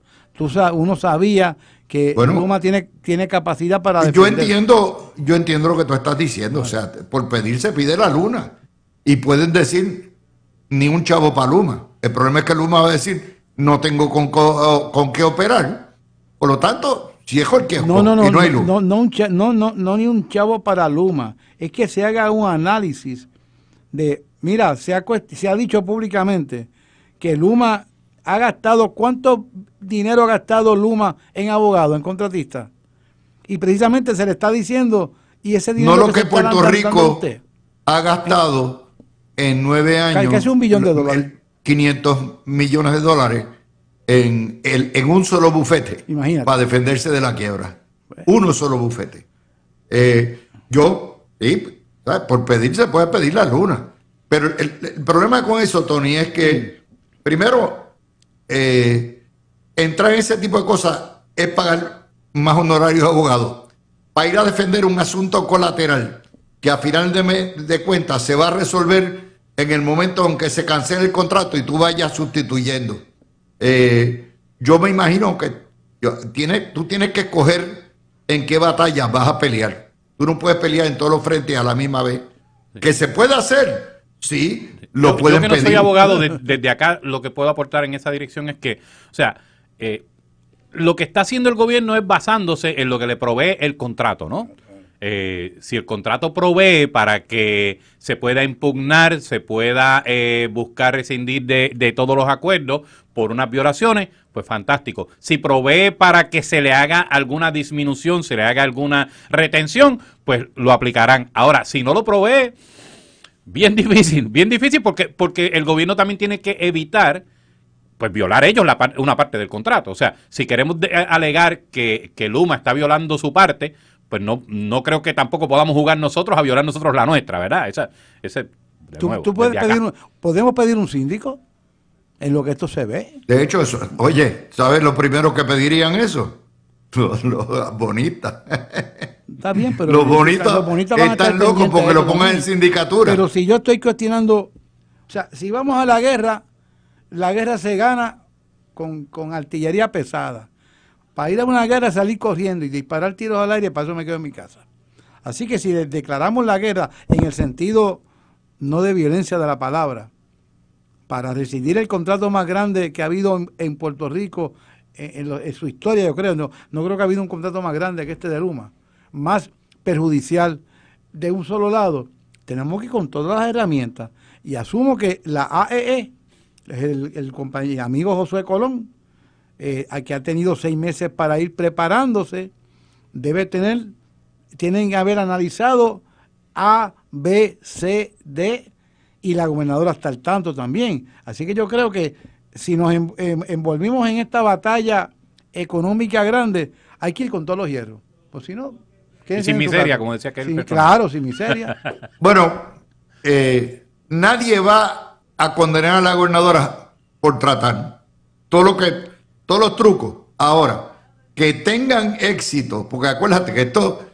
[SPEAKER 2] Uno sabía que
[SPEAKER 1] Bueno,
[SPEAKER 2] Luma tiene capacidad para
[SPEAKER 1] Yo
[SPEAKER 2] defender.
[SPEAKER 1] entiendo lo que tú estás diciendo. O sea, por pedir se pide la luna. Y pueden decir ni un chavo para Luma. El problema es que Luma va a decir no tengo con qué operar. Por lo tanto, si es el que
[SPEAKER 2] No,
[SPEAKER 1] y no hay luz.
[SPEAKER 2] no, ni un chavo para Luma. Es que se haga un análisis de, mira, se ha dicho públicamente que Luma ha gastado, ¿cuánto dinero ha gastado Luma en abogados, en contratistas? Y precisamente se le está diciendo, y ese dinero
[SPEAKER 1] No lo que
[SPEAKER 2] se está
[SPEAKER 1] Puerto
[SPEAKER 2] dando a
[SPEAKER 1] Rico
[SPEAKER 2] usted.
[SPEAKER 1] ha gastado en 9 años.
[SPEAKER 2] Casi $1 billón.
[SPEAKER 1] 500 millones de dólares en un solo bufete.
[SPEAKER 2] Imagínate.
[SPEAKER 1] Para defenderse de la quiebra. Uno solo bufete. ¿Sabes? Por pedir se puede pedir la luna. Pero el problema con eso, Tony, es que primero, entrar en ese tipo de cosas es pagar más honorarios de abogados para ir a defender un asunto colateral que a final de cuentas se va a resolver en el momento en que se cancele el contrato y tú vayas sustituyendo. Yo me imagino que tú tienes que escoger en qué batalla vas a pelear. Tú no puedes pelear en todos los frentes a la misma vez. ¿Que se puede hacer? Sí, lo pueden
[SPEAKER 3] yo que no
[SPEAKER 1] pedir.
[SPEAKER 3] soy abogado, desde acá lo que puedo aportar en esa dirección es que, o sea, lo que está haciendo el gobierno es basándose en lo que le provee el contrato, ¿no? Si el contrato provee para que se pueda impugnar, se pueda buscar rescindir de todos los acuerdos por unas violaciones, pues fantástico. Si provee para que se le haga alguna disminución, se le haga alguna retención, pues lo aplicarán. Ahora, si no lo provee, bien difícil porque el gobierno también tiene que evitar pues violar ellos una parte del contrato. O sea, si queremos alegar que Luma está violando su parte, pues no creo que tampoco podamos jugar nosotros a violar nosotros la nuestra, ¿verdad?
[SPEAKER 2] ¿Podemos pedir un síndico en lo que esto se ve?
[SPEAKER 1] De hecho, oye, ¿sabes lo primero que pedirían eso? Los bonistas.
[SPEAKER 2] Está bien, pero
[SPEAKER 1] los bonitas
[SPEAKER 2] van a estar
[SPEAKER 1] están locos
[SPEAKER 2] pendientes
[SPEAKER 1] porque
[SPEAKER 2] de
[SPEAKER 1] lo
[SPEAKER 2] eso
[SPEAKER 1] pongan en
[SPEAKER 2] también.
[SPEAKER 1] sindicatura.
[SPEAKER 2] Pero si yo estoy cuestionando, o sea, si vamos a la guerra se gana con artillería pesada. Para ir a una guerra, salir corriendo y disparar tiros al aire, para eso me quedo en mi casa. Así que si declaramos la guerra en el sentido no de violencia de la palabra, para rescindir el contrato más grande que ha habido en Puerto Rico en su historia, yo creo, no creo que ha habido un contrato más grande que este de Luma, más perjudicial de un solo lado, tenemos que ir con todas las herramientas. Y asumo que la AEE, el compañero amigo Josué Colón, que ha tenido 6 meses para ir preparándose, tienen que haber analizado A, B, C, D, y la gobernadora está al tanto también. Así que yo creo que si nos envolvimos en esta batalla económica grande, hay que ir con todos los hierros. Pues si no,
[SPEAKER 3] y sin miseria, como decía aquel personaje.
[SPEAKER 2] Claro, sin miseria.
[SPEAKER 1] Bueno, nadie va a condenar a la gobernadora por tratar. Todos los trucos. Ahora, que tengan éxito, porque acuérdate que esto,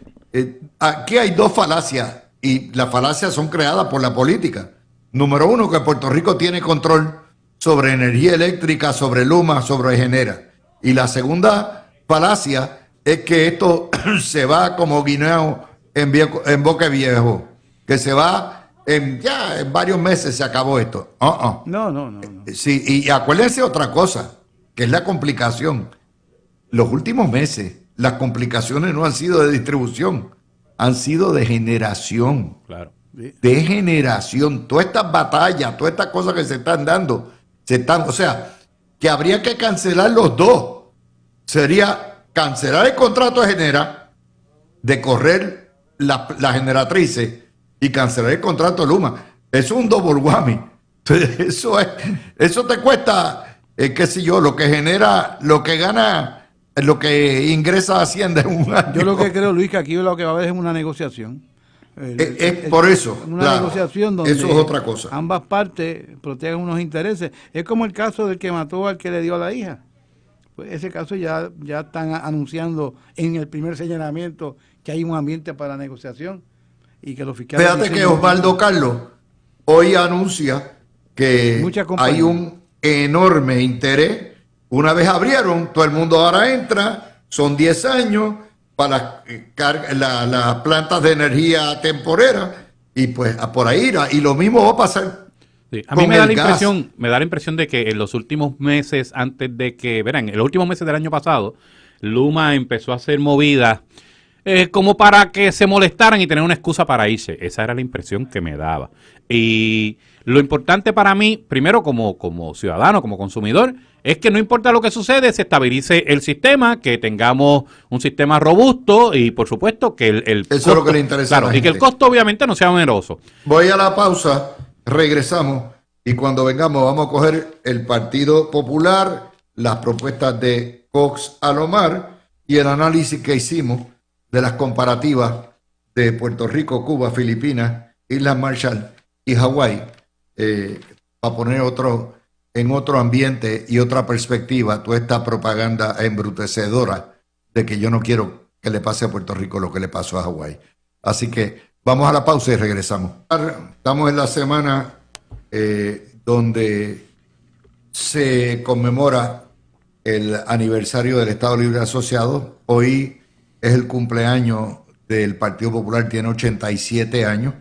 [SPEAKER 1] aquí hay 2 falacias, y las falacias son creadas por la política. Número 1, que Puerto Rico tiene control sobre energía eléctrica, sobre Luma, sobre Genera. Y la segunda falacia es que esto se va como guineo en boque viejo, que se va en varios meses se acabó esto.
[SPEAKER 2] No.
[SPEAKER 1] Sí, y acuérdense otra cosa, que es la complicación. Los últimos meses, las complicaciones no han sido de distribución, han sido de generación.
[SPEAKER 3] Claro.
[SPEAKER 1] De generación. Todas estas batallas, todas estas cosas que se están dando, o sea, que habría que cancelar los dos. Sería cancelar el contrato de Genera, de correr las generatrices y cancelar el contrato de Luma. Eso es un double whammy. Eso te cuesta, qué sé yo, lo que genera, lo que gana, lo que ingresa Hacienda en un año.
[SPEAKER 2] Yo lo que creo, Luis, que aquí lo que va a haber es una negociación.
[SPEAKER 1] Por eso,
[SPEAKER 2] una
[SPEAKER 1] claro,
[SPEAKER 2] negociación donde
[SPEAKER 1] eso es otra cosa.
[SPEAKER 2] ambas partes protegen unos intereses. Es como el caso del que mató al que le dio a la hija. Pues ese caso ya están anunciando en el primer señalamiento que hay un ambiente para negociación y que los fiscales...
[SPEAKER 1] Fíjate que Osvaldo Carlos hoy anuncia que hay un enorme interés. Una vez abrieron, todo el mundo ahora entra, son 10 años para las plantas de energía temporera y pues por ahí irá. Y lo mismo va a pasar.
[SPEAKER 3] Sí, a mí me da la impresión de que en los últimos meses, antes de que, verán, en los últimos meses del año pasado, Luma empezó a hacer movidas como para que se molestaran y tener una excusa para irse. Esa era la impresión que me daba. Y lo importante para mí, primero como ciudadano, como consumidor, es que no importa lo que sucede, se estabilice el sistema, que tengamos un sistema robusto y por supuesto que el
[SPEAKER 1] costo, eso es lo que le interesa a la gente.
[SPEAKER 3] Y que el costo obviamente no sea oneroso.
[SPEAKER 1] Voy a la pausa, regresamos y cuando vengamos vamos a coger el Partido Popular, las propuestas de Cox Alomar y el análisis que hicimos de las comparativas de Puerto Rico, Cuba, Filipinas, Islas Marshall y Hawái, para poner en otro ambiente y otra perspectiva toda esta propaganda embrutecedora de que yo no quiero que le pase a Puerto Rico lo que le pasó a Hawái. Así que vamos a la pausa y regresamos. Estamos en la semana donde se conmemora el aniversario del Estado Libre Asociado. Hoy es el cumpleaños del Partido Popular, tiene 87 años.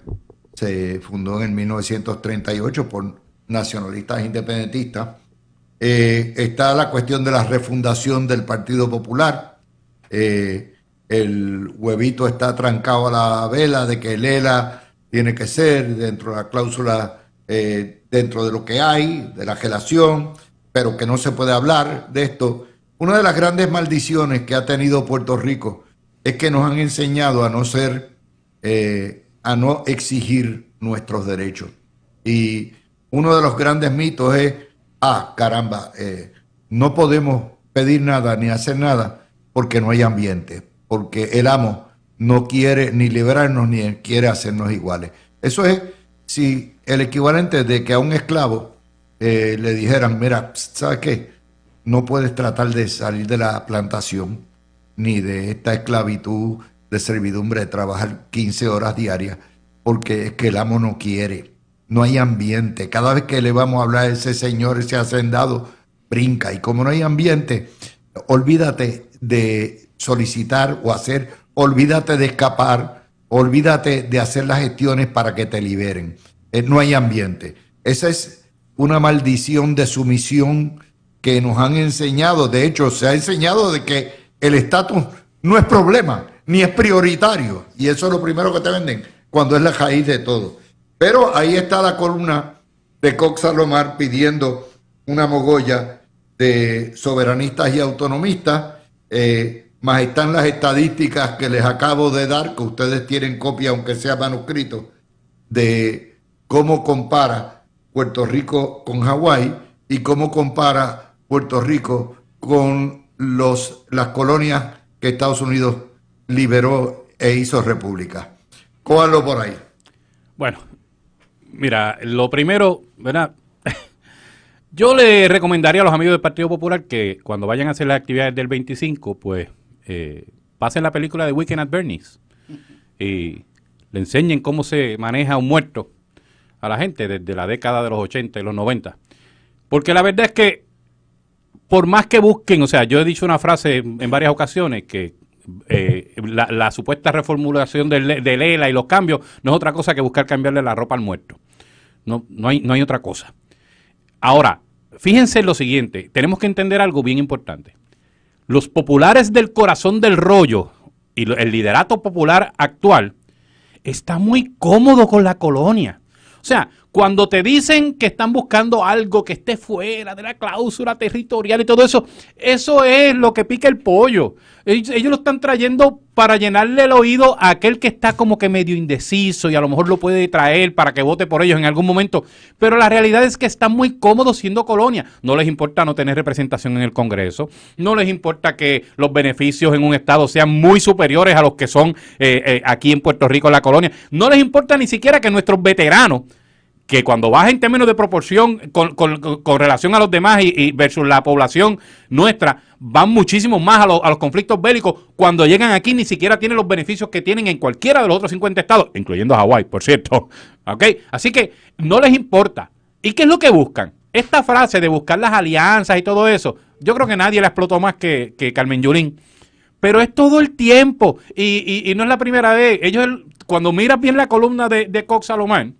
[SPEAKER 1] Se fundó en 1938 por nacionalistas independentistas. Está la cuestión de la refundación del Partido Popular. El huevito está trancado a la vela de que el ELA tiene que ser dentro de la cláusula, dentro de lo que hay, de la relación, pero que no se puede hablar de esto. Una de las grandes maldiciones que ha tenido Puerto Rico es que nos han enseñado a no ser, a no exigir nuestros derechos. Y uno de los grandes mitos es, caramba, no podemos pedir nada ni hacer nada porque no hay ambiente, porque el amo no quiere ni liberarnos ni quiere hacernos iguales. Eso es si el equivalente de que a un esclavo le dijeran, mira, ¿sabes qué? No puedes tratar de salir de la plantación ni de esta esclavitud de servidumbre de trabajar 15 horas diarias porque es que el amo no quiere. No hay ambiente. Cada vez que le vamos a hablar a ese señor, ese hacendado, brinca. Y como no hay ambiente, olvídate de solicitar o hacer, olvídate de escapar, olvídate de hacer las gestiones para que te liberen. No hay ambiente. Esa es una maldición de sumisión que nos han enseñado. De hecho, se ha enseñado de que el estatus no es problema, ni es prioritario. Y eso es lo primero que te venden, cuando es la raíz de todo. Pero ahí está la columna de Cox Alomar pidiendo una mogolla de soberanistas y autonomistas, más están las estadísticas que les acabo de dar, que ustedes tienen copia, aunque sea manuscrito, de cómo compara Puerto Rico con Hawái y cómo compara Puerto Rico con las colonias que Estados Unidos liberó e hizo república. Cójanlo por ahí.
[SPEAKER 3] Bueno, mira, lo primero, ¿verdad? Yo le recomendaría a los amigos del Partido Popular que cuando vayan a hacer las actividades del 25, pues pasen la película de Weekend at Bernie's y le enseñen cómo se maneja un muerto a la gente desde la década de los 80 y los 90. Porque la verdad es que por más que busquen, o sea, yo he dicho una frase en varias ocasiones que la supuesta reformulación del ELA y los cambios no es otra cosa que buscar cambiarle la ropa al muerto. No hay otra cosa. Ahora, fíjense en lo siguiente, tenemos que entender algo bien importante. Los populares del corazón del rollo y el liderato popular actual está muy cómodo con la colonia. O sea, Cuando te dicen que están buscando algo que esté fuera de la cláusula territorial y todo eso, eso es lo que pica el pollo. Ellos lo están trayendo para llenarle el oído a aquel que está como que medio indeciso y a lo mejor lo puede traer para que vote por ellos en algún momento. Pero la realidad es que están muy cómodos siendo colonia. No les importa no tener representación en el Congreso. No les importa que los beneficios en un estado sean muy superiores a los que son aquí en Puerto Rico en la colonia. No les importa ni siquiera que nuestros veteranos, que cuando baja en términos de proporción con relación a los demás y versus la población nuestra, van muchísimo más a los conflictos bélicos, cuando llegan aquí ni siquiera tienen los beneficios que tienen en cualquiera de los otros 50 estados, incluyendo Hawái, por cierto. ¿Okay? Así que no les importa. ¿Y qué es lo que buscan? Esta frase de buscar las alianzas y todo eso, yo creo que nadie la explotó más que Carmen Yulín. Pero es todo el tiempo y no es la primera vez. Ellos, cuando miras bien la columna de Cox Salomán,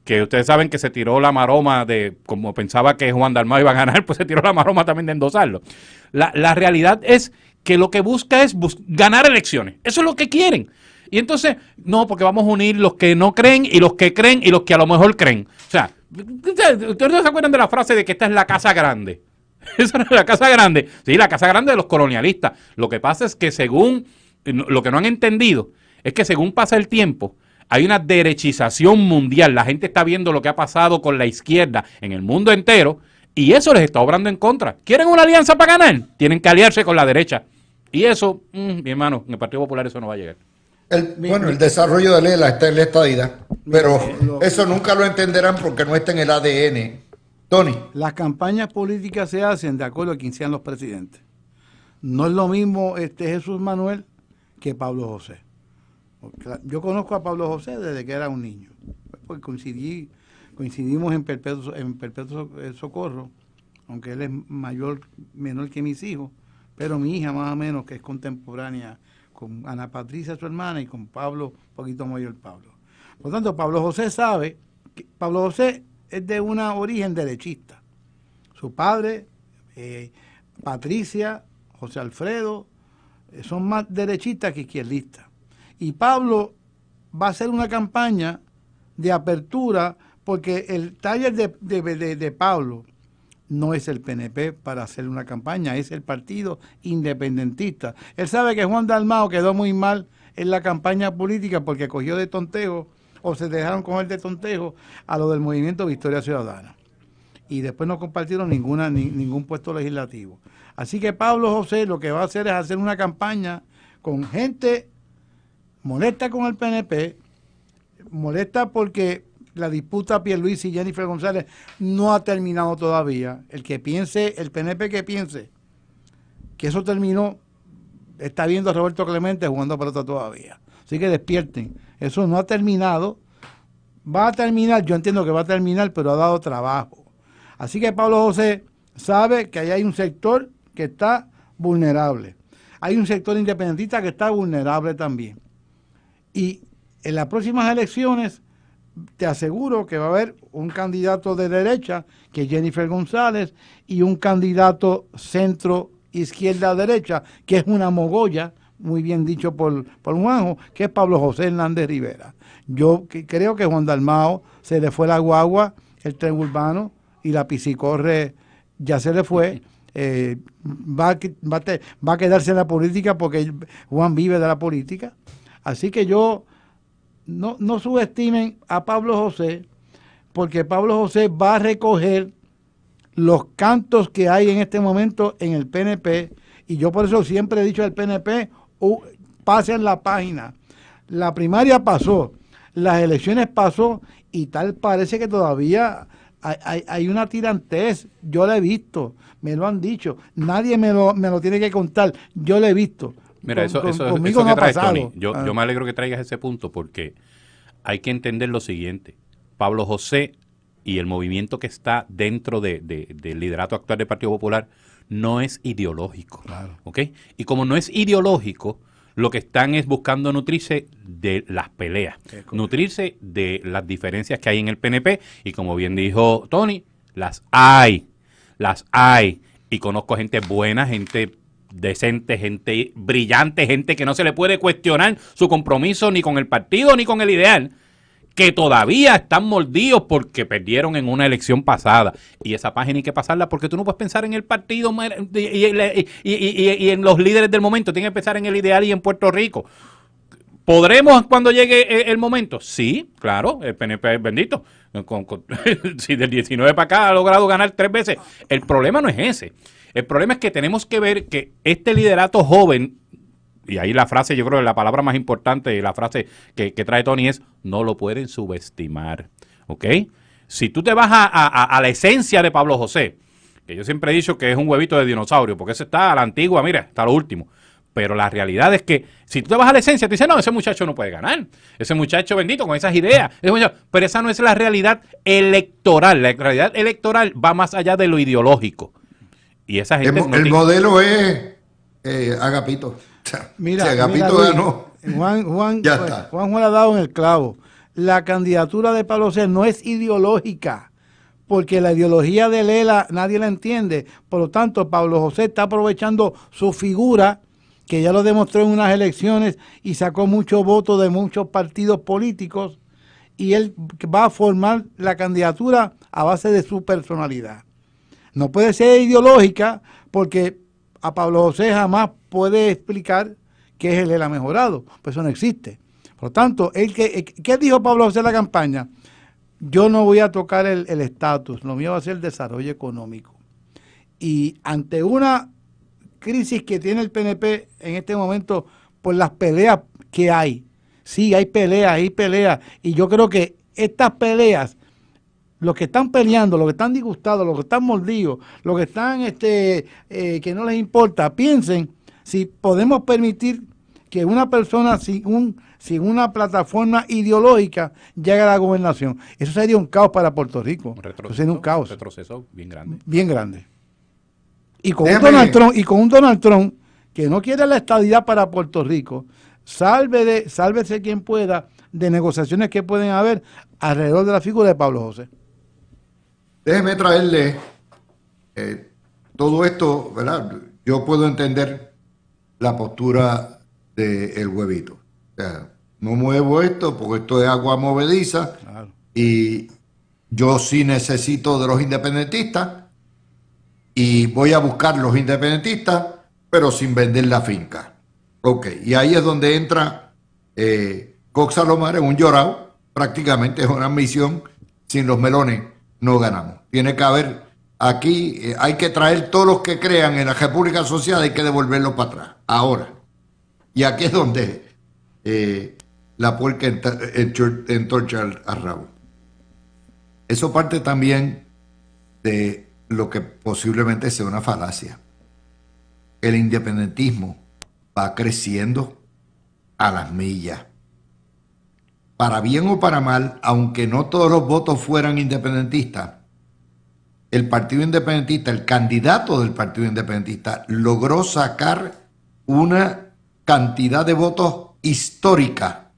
[SPEAKER 3] que ustedes saben que se tiró la maroma de, como pensaba que Juan Dalmau iba a ganar, pues se tiró la maroma también de endosarlo. La realidad es que lo que busca es ganar elecciones. Eso es lo que quieren. Y entonces, no, porque vamos a unir los que no creen y los que creen y los que a lo mejor creen. O sea, ¿ustedes no se acuerdan de la frase de que esta es la casa grande? Esa no es la casa grande. Sí, la casa grande de los colonialistas. Lo que pasa es que según, lo que no han entendido, es que según pasa el tiempo, hay una derechización mundial. La gente está viendo lo que ha pasado con la izquierda en el mundo entero y eso les está obrando en contra. ¿Quieren una alianza para ganar? Tienen que aliarse con la derecha. Y eso, mi hermano, en el Partido Popular eso no va a llegar.
[SPEAKER 1] El desarrollo de Lela está en la estadidad, pero eso nunca lo entenderán porque no está en el ADN. Tony.
[SPEAKER 2] Las campañas políticas se hacen de acuerdo a quien sean los presidentes. No es lo mismo Jesús Manuel que Pablo José. Yo conozco a Pablo José desde que era un niño, pues coincidimos en Perpetuo Socorro, aunque él es menor que mis hijos, pero mi hija más o menos, que es contemporánea con Ana Patricia, su hermana, y con Pablo, un poquito mayor Pablo. Por tanto, Pablo José sabe que Pablo José es de un origen derechista. Su padre, Patricia, José Alfredo, son más derechistas que izquierdistas. Y Pablo va a hacer una campaña de apertura porque el taller de Pablo no es el PNP para hacer una campaña, es el Partido Independentista. Él sabe que Juan Dalmau quedó muy mal en la campaña política porque cogió de tontejo, o se dejaron coger de tontejo a lo del movimiento Victoria Ciudadana. Y después no compartieron ningún puesto legislativo. Así que Pablo José lo que va a hacer es hacer una campaña con gente molesta con el PNP, molesta porque la disputa Pierluisi y Jennifer González no ha terminado todavía. El PNP que piense que eso terminó, está viendo a Roberto Clemente jugando pelota todavía. Así que despierten, eso no ha terminado, va a terminar, yo entiendo que va a terminar, pero ha dado trabajo. Así que Pablo José sabe que ahí hay un sector que está vulnerable. Hay un sector independentista que está vulnerable también. Y en las próximas elecciones te aseguro que va a haber un candidato de derecha, que es Jennifer González, y un candidato centro-izquierda-derecha, que es una mogolla, muy bien dicho por Juanjo, que es Pablo José Hernández Rivera. Yo creo que Juan Dalmau se le fue la guagua, el tren urbano, y la piscicorre ya se le fue. Va a quedarse en la política porque Juan vive de la política. Así que no subestimen a Pablo José, porque Pablo José va a recoger los cantos que hay en este momento en el PNP, y yo por eso siempre he dicho al PNP, pasen la página. La primaria pasó, las elecciones pasó, y tal parece que todavía hay una tirantez. Yo la he visto, me lo han dicho, nadie me lo tiene que contar, yo la he visto.
[SPEAKER 3] Mira, eso
[SPEAKER 2] conmigo
[SPEAKER 3] que
[SPEAKER 2] no ha
[SPEAKER 3] traes,
[SPEAKER 2] pasado.
[SPEAKER 3] Tony, yo me alegro que traigas ese punto porque hay que entender lo siguiente. Pablo José y el movimiento que está dentro del liderato actual del Partido Popular no es ideológico.
[SPEAKER 2] Claro.
[SPEAKER 3] ¿Ok? Y como no es ideológico, lo que están es buscando nutrirse de las peleas, nutrirse de las diferencias que hay en el PNP, y como bien dijo Tony, las hay. Y conozco gente buena, gente decente, gente brillante, gente que no se le puede cuestionar su compromiso ni con el partido ni con el ideal, que todavía están mordidos porque perdieron en una elección pasada. Y esa página hay que pasarla porque tú no puedes pensar en el partido y en los líderes del momento, tienes que pensar en el ideal y en Puerto Rico. ¿Podremos cuando llegue el momento? Sí, claro, el PNP es bendito. Si del 19 para acá ha logrado ganar 3 veces. El problema no es ese. El problema es que tenemos que ver que este liderato joven, y ahí la frase, yo creo que la palabra más importante, la frase que trae Tony es, no lo pueden subestimar, ¿ok? Si tú te vas a la esencia de Pablo José, que yo siempre he dicho que es un huevito de dinosaurio, porque ese está a la antigua, mira, está a lo último. Pero la realidad es que si tú te vas a la esencia, te dicen, no, ese muchacho no puede ganar. Ese muchacho bendito con esas ideas. Pero esa no es la realidad electoral. La realidad electoral va más allá de lo ideológico. Y esa gente
[SPEAKER 1] el modelo es Agapito.
[SPEAKER 2] Mira,
[SPEAKER 1] si Agapito
[SPEAKER 2] Luis,
[SPEAKER 1] ganó,
[SPEAKER 2] ya está. Juan ha dado en el clavo. La candidatura de Pablo José no es ideológica, porque la ideología de Lela nadie la entiende. Por lo tanto, Pablo José está aprovechando su figura, que ya lo demostró en unas elecciones y sacó muchos votos de muchos partidos políticos, y él va a formar la candidatura a base de su personalidad. No puede ser ideológica porque a Pablo José jamás puede explicar que es él ha mejorado, pues eso no existe. Por lo tanto, ¿qué dijo Pablo José en la campaña? Yo no voy a tocar el estatus, lo mío va a ser el desarrollo económico. Y ante una crisis que tiene el PNP en este momento por las peleas que hay. Sí, hay peleas, y yo creo que estas peleas, los que están peleando, los que están disgustados, los que están mordidos, los que están que no les importa, piensen si podemos permitir que una persona sin una plataforma ideológica llegue a la gobernación. Eso sería un caos para Puerto Rico. Eso sería un caos.
[SPEAKER 3] Un retroceso bien grande.
[SPEAKER 2] Bien grande. Y con un Donald Trump que no quiere la estadidad para Puerto Rico, sálvese quien pueda de negociaciones que pueden haber alrededor de la figura de Pablo José.
[SPEAKER 1] Déjeme traerle todo esto, ¿verdad? Yo puedo entender la postura del huevito. O sea, no muevo esto porque esto es agua movediza, claro. Y yo sí necesito de los independentistas y voy a buscar los independentistas, pero sin vender la finca. Ok, y ahí es donde entra Cox Salomar en un llorado, prácticamente es una misión, sin los melones no ganamos. Tiene que haber aquí, hay que traer todos los que crean en la República Asociada, hay que devolverlos para atrás, ahora. Y aquí es donde la puerca entorcha al rabo. Eso parte también de lo que posiblemente sea una falacia. El independentismo va creciendo a las millas. Para bien o para mal, aunque no todos los votos fueran independentistas, el Partido Independentista, el candidato del Partido Independentista, logró sacar una cantidad de votos histórica,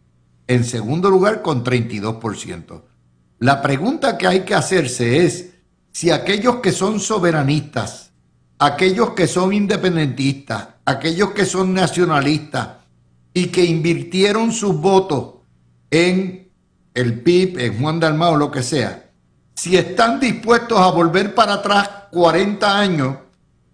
[SPEAKER 1] en segundo lugar con 32%. La pregunta que hay que hacerse es si aquellos que son soberanistas, aquellos que son independentistas, aquellos que son nacionalistas y que invirtieron sus votos en el PIB, en Juan Dalmau, lo que sea, si están dispuestos a volver para atrás 40 años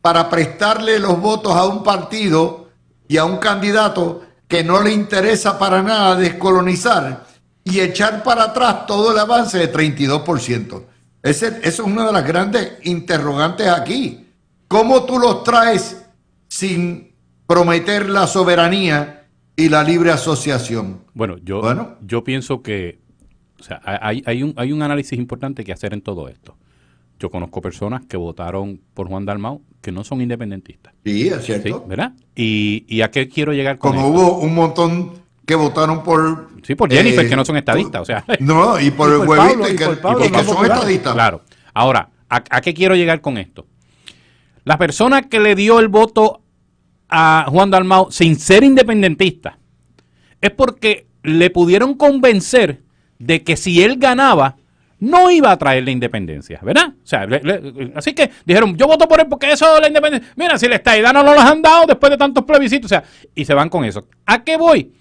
[SPEAKER 1] para prestarle los votos a un partido y a un candidato que no le interesa para nada descolonizar y echar para atrás todo el avance de 32%. Eso es una de las grandes interrogantes aquí. ¿Cómo tú los traes sin prometer la soberanía y la libre asociación?
[SPEAKER 3] Bueno, yo pienso que hay un análisis importante que hacer en todo esto. Yo conozco personas que votaron por Juan Dalmau que no son independentistas.
[SPEAKER 1] Sí, es cierto.
[SPEAKER 3] ¿Sí? ¿Verdad? ¿Y a qué quiero llegar con
[SPEAKER 1] Como
[SPEAKER 3] esto?
[SPEAKER 1] hubo un montón que votaron por...
[SPEAKER 3] Sí, por Jennifer, que no son estadistas. O sea.
[SPEAKER 1] No, y por el huevito, y que son estadistas.
[SPEAKER 3] Claro. Ahora, ¿a qué quiero llegar con esto? La persona que le dio el voto a Juan Dalmau sin ser independentista es porque le pudieron convencer de que si él ganaba, no iba a traer la independencia, ¿verdad? O sea, así que dijeron, yo voto por él porque eso es la independencia. Mira, si la estadidad no nos las han dado después de tantos plebiscitos, o sea, y se van con eso. ¿A qué voy?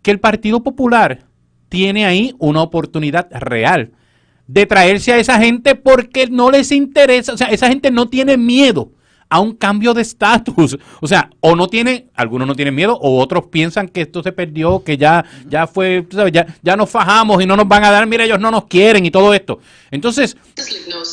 [SPEAKER 3] Que el Partido Popular tiene ahí una oportunidad real de traerse a esa gente porque no les interesa, o sea, esa gente no tiene miedo a un cambio de estatus, o sea, o no tienen, algunos no tienen miedo, o otros piensan que esto se perdió, que ya fue, tú sabes, ya nos fajamos y no nos van a dar, mira, ellos no nos quieren y todo esto. Entonces,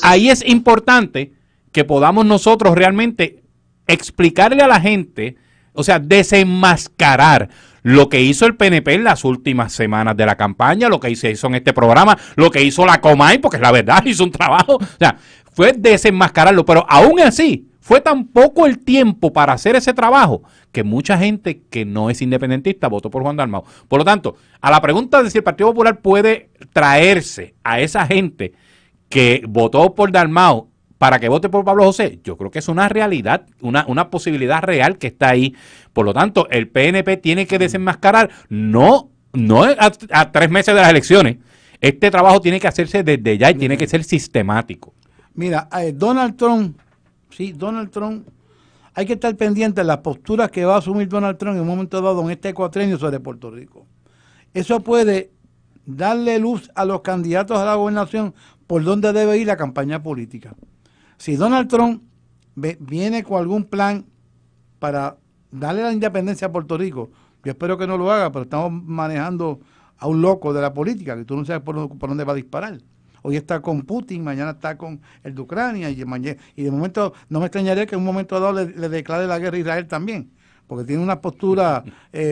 [SPEAKER 3] ahí es importante que podamos nosotros realmente explicarle a la gente, o sea, desenmascarar lo que hizo el PNP en las últimas semanas de la campaña, lo que se hizo en este programa, lo que hizo la Comay, porque es la verdad, hizo un trabajo, o sea, fue desenmascararlo, pero aún así, fue tan poco el tiempo para hacer ese trabajo que mucha gente que no es independentista votó por Juan Dalmau. Por lo tanto, a la pregunta de si el Partido Popular puede traerse a esa gente que votó por Dalmau para que vote por Pablo José, yo creo que es una realidad, una posibilidad real que está ahí. Por lo tanto, el PNP tiene que desenmascarar, no a 3 meses de las elecciones. Este trabajo tiene que hacerse desde ya y tiene que ser sistemático.
[SPEAKER 2] Mira, Donald Trump, hay que estar pendiente de las posturas que va a asumir Donald Trump en un momento dado en este cuatrenio sobre Puerto Rico. Eso puede darle luz a los candidatos a la gobernación por dónde debe ir la campaña política. Si Donald Trump viene con algún plan para darle la independencia a Puerto Rico, yo espero que no lo haga, pero estamos manejando a un loco de la política, que tú no sabes por dónde va a disparar. Hoy está con Putin, mañana está con el de Ucrania, y de momento no me extrañaría que en un momento dado le declare la guerra a Israel también, porque tiene una postura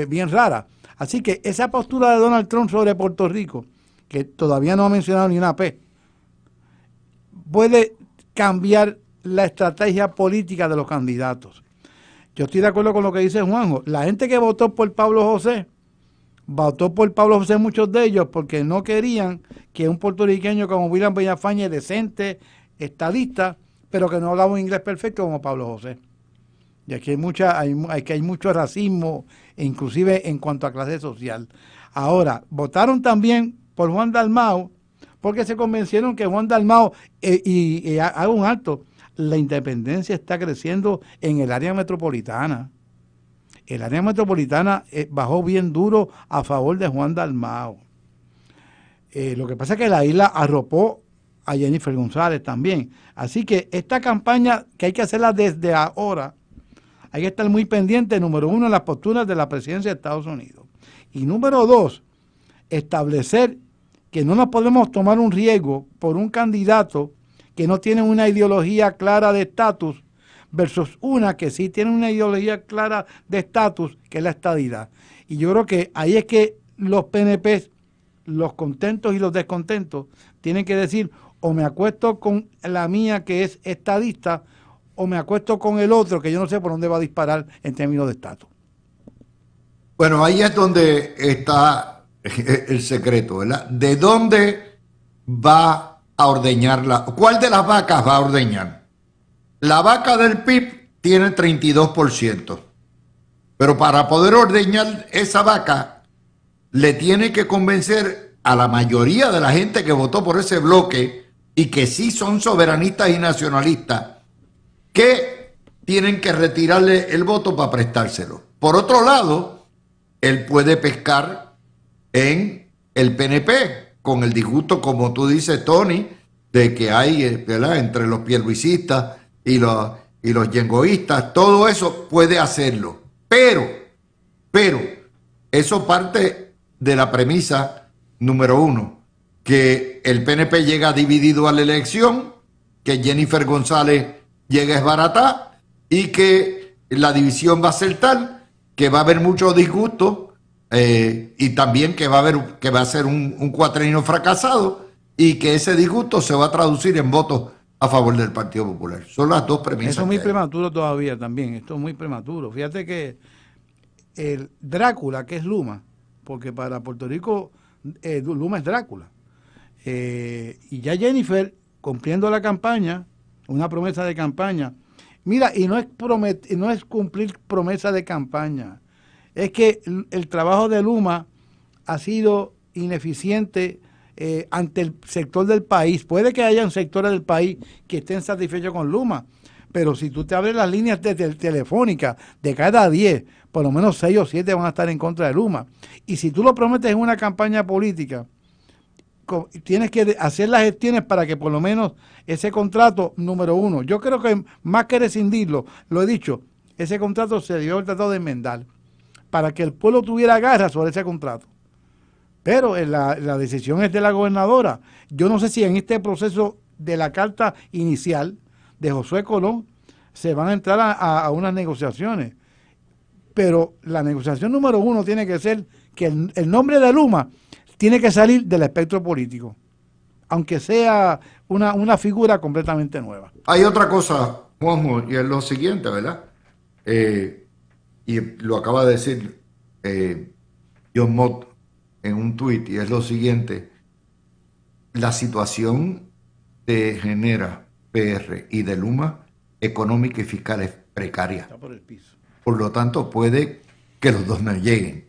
[SPEAKER 2] bien rara. Así que esa postura de Donald Trump sobre Puerto Rico, que todavía no ha mencionado ni una P, puede cambiar la estrategia política de los candidatos. Yo estoy de acuerdo con lo que dice Juanjo. La gente que votó por Pablo José, muchos de ellos, porque no querían que un puertorriqueño como William Villafañe, decente, estadista, pero que no hablaba un inglés perfecto como Pablo José. Y aquí hay mucho racismo, inclusive en cuanto a clase social. Ahora, votaron también por Juan Dalmau, porque se convencieron que Juan Dalmau, y hago un alto, la independencia está creciendo en el área metropolitana. El área metropolitana bajó bien duro a favor de Juan Dalmau. Lo que pasa es que la isla arropó a Jennifer González también. Así que esta campaña, que hay que hacerla desde ahora, hay que estar muy pendiente, número uno, en las posturas de la presidencia de Estados Unidos. Y número dos, establecer que no nos podemos tomar un riesgo por un candidato que no tiene una ideología clara de estatus versus una que sí tiene una ideología clara de estatus, que es la estadidad. Y yo creo que ahí es que los PNP, los contentos y los descontentos, tienen que decir, o me acuesto con la mía que es estadista, o me acuesto con el otro que yo no sé por dónde va a disparar en términos de estatus.
[SPEAKER 1] Bueno, ahí es donde está el secreto, ¿verdad? ¿De dónde va a ordeñarla? ¿Cuál de las vacas va a ordeñar? La vaca del PIB tiene 32%, pero para poder ordeñar esa vaca, le tiene que convencer a la mayoría de la gente que votó por ese bloque y que sí son soberanistas y nacionalistas, que tienen que retirarle el voto para prestárselo. Por otro lado, él puede pescar en el PNP, con el disgusto, como tú dices, Tony, de que hay, ¿verdad?, entre los pierluisistas y los yengoístas. Todo eso puede hacerlo. Pero, eso parte de la premisa número uno, que el PNP llega dividido a la elección, que Jennifer González llega esbaratada y que la división va a ser tal que va a haber mucho disgusto y también que va a ser un cuatrenio fracasado y que ese disgusto se va a traducir en votos a favor del Partido Popular. Son las dos premisas.
[SPEAKER 2] Eso es muy prematuro todavía también, esto es muy prematuro. Fíjate que el Drácula, que es Luma, porque para Puerto Rico Luma es Drácula, y ya Jennifer, cumpliendo la campaña, una promesa de campaña, mira, y no es cumplir promesa de campaña, es que el trabajo de Luma ha sido ineficiente ante el sector del país. Puede que haya sectores del país que estén satisfechos con Luma, pero si tú te abres las líneas telefónicas de cada 10, por lo menos 6 o 7 van a estar en contra de Luma. Y si tú lo prometes en una campaña política, tienes que hacer las gestiones para que por lo menos ese contrato, número uno, yo creo que más que rescindirlo, lo he dicho, ese contrato se debió haber tratado de enmendar para que el pueblo tuviera garra sobre ese contrato. Pero la decisión es de la gobernadora. Yo no sé si en este proceso de la carta inicial de Josué Colón se van a entrar a unas negociaciones. Pero la negociación número uno tiene que ser que el nombre de Luma tiene que salir del espectro político, aunque sea una figura completamente nueva.
[SPEAKER 1] Hay otra cosa, Juanjo, y es lo siguiente, ¿verdad? Y lo acaba de decir John Mott en un tuit, y es lo siguiente: la situación de Genera, PR y de Luma, económica y fiscal, es precaria.
[SPEAKER 2] Está por el piso.
[SPEAKER 1] Por lo tanto, puede que los dos no lleguen.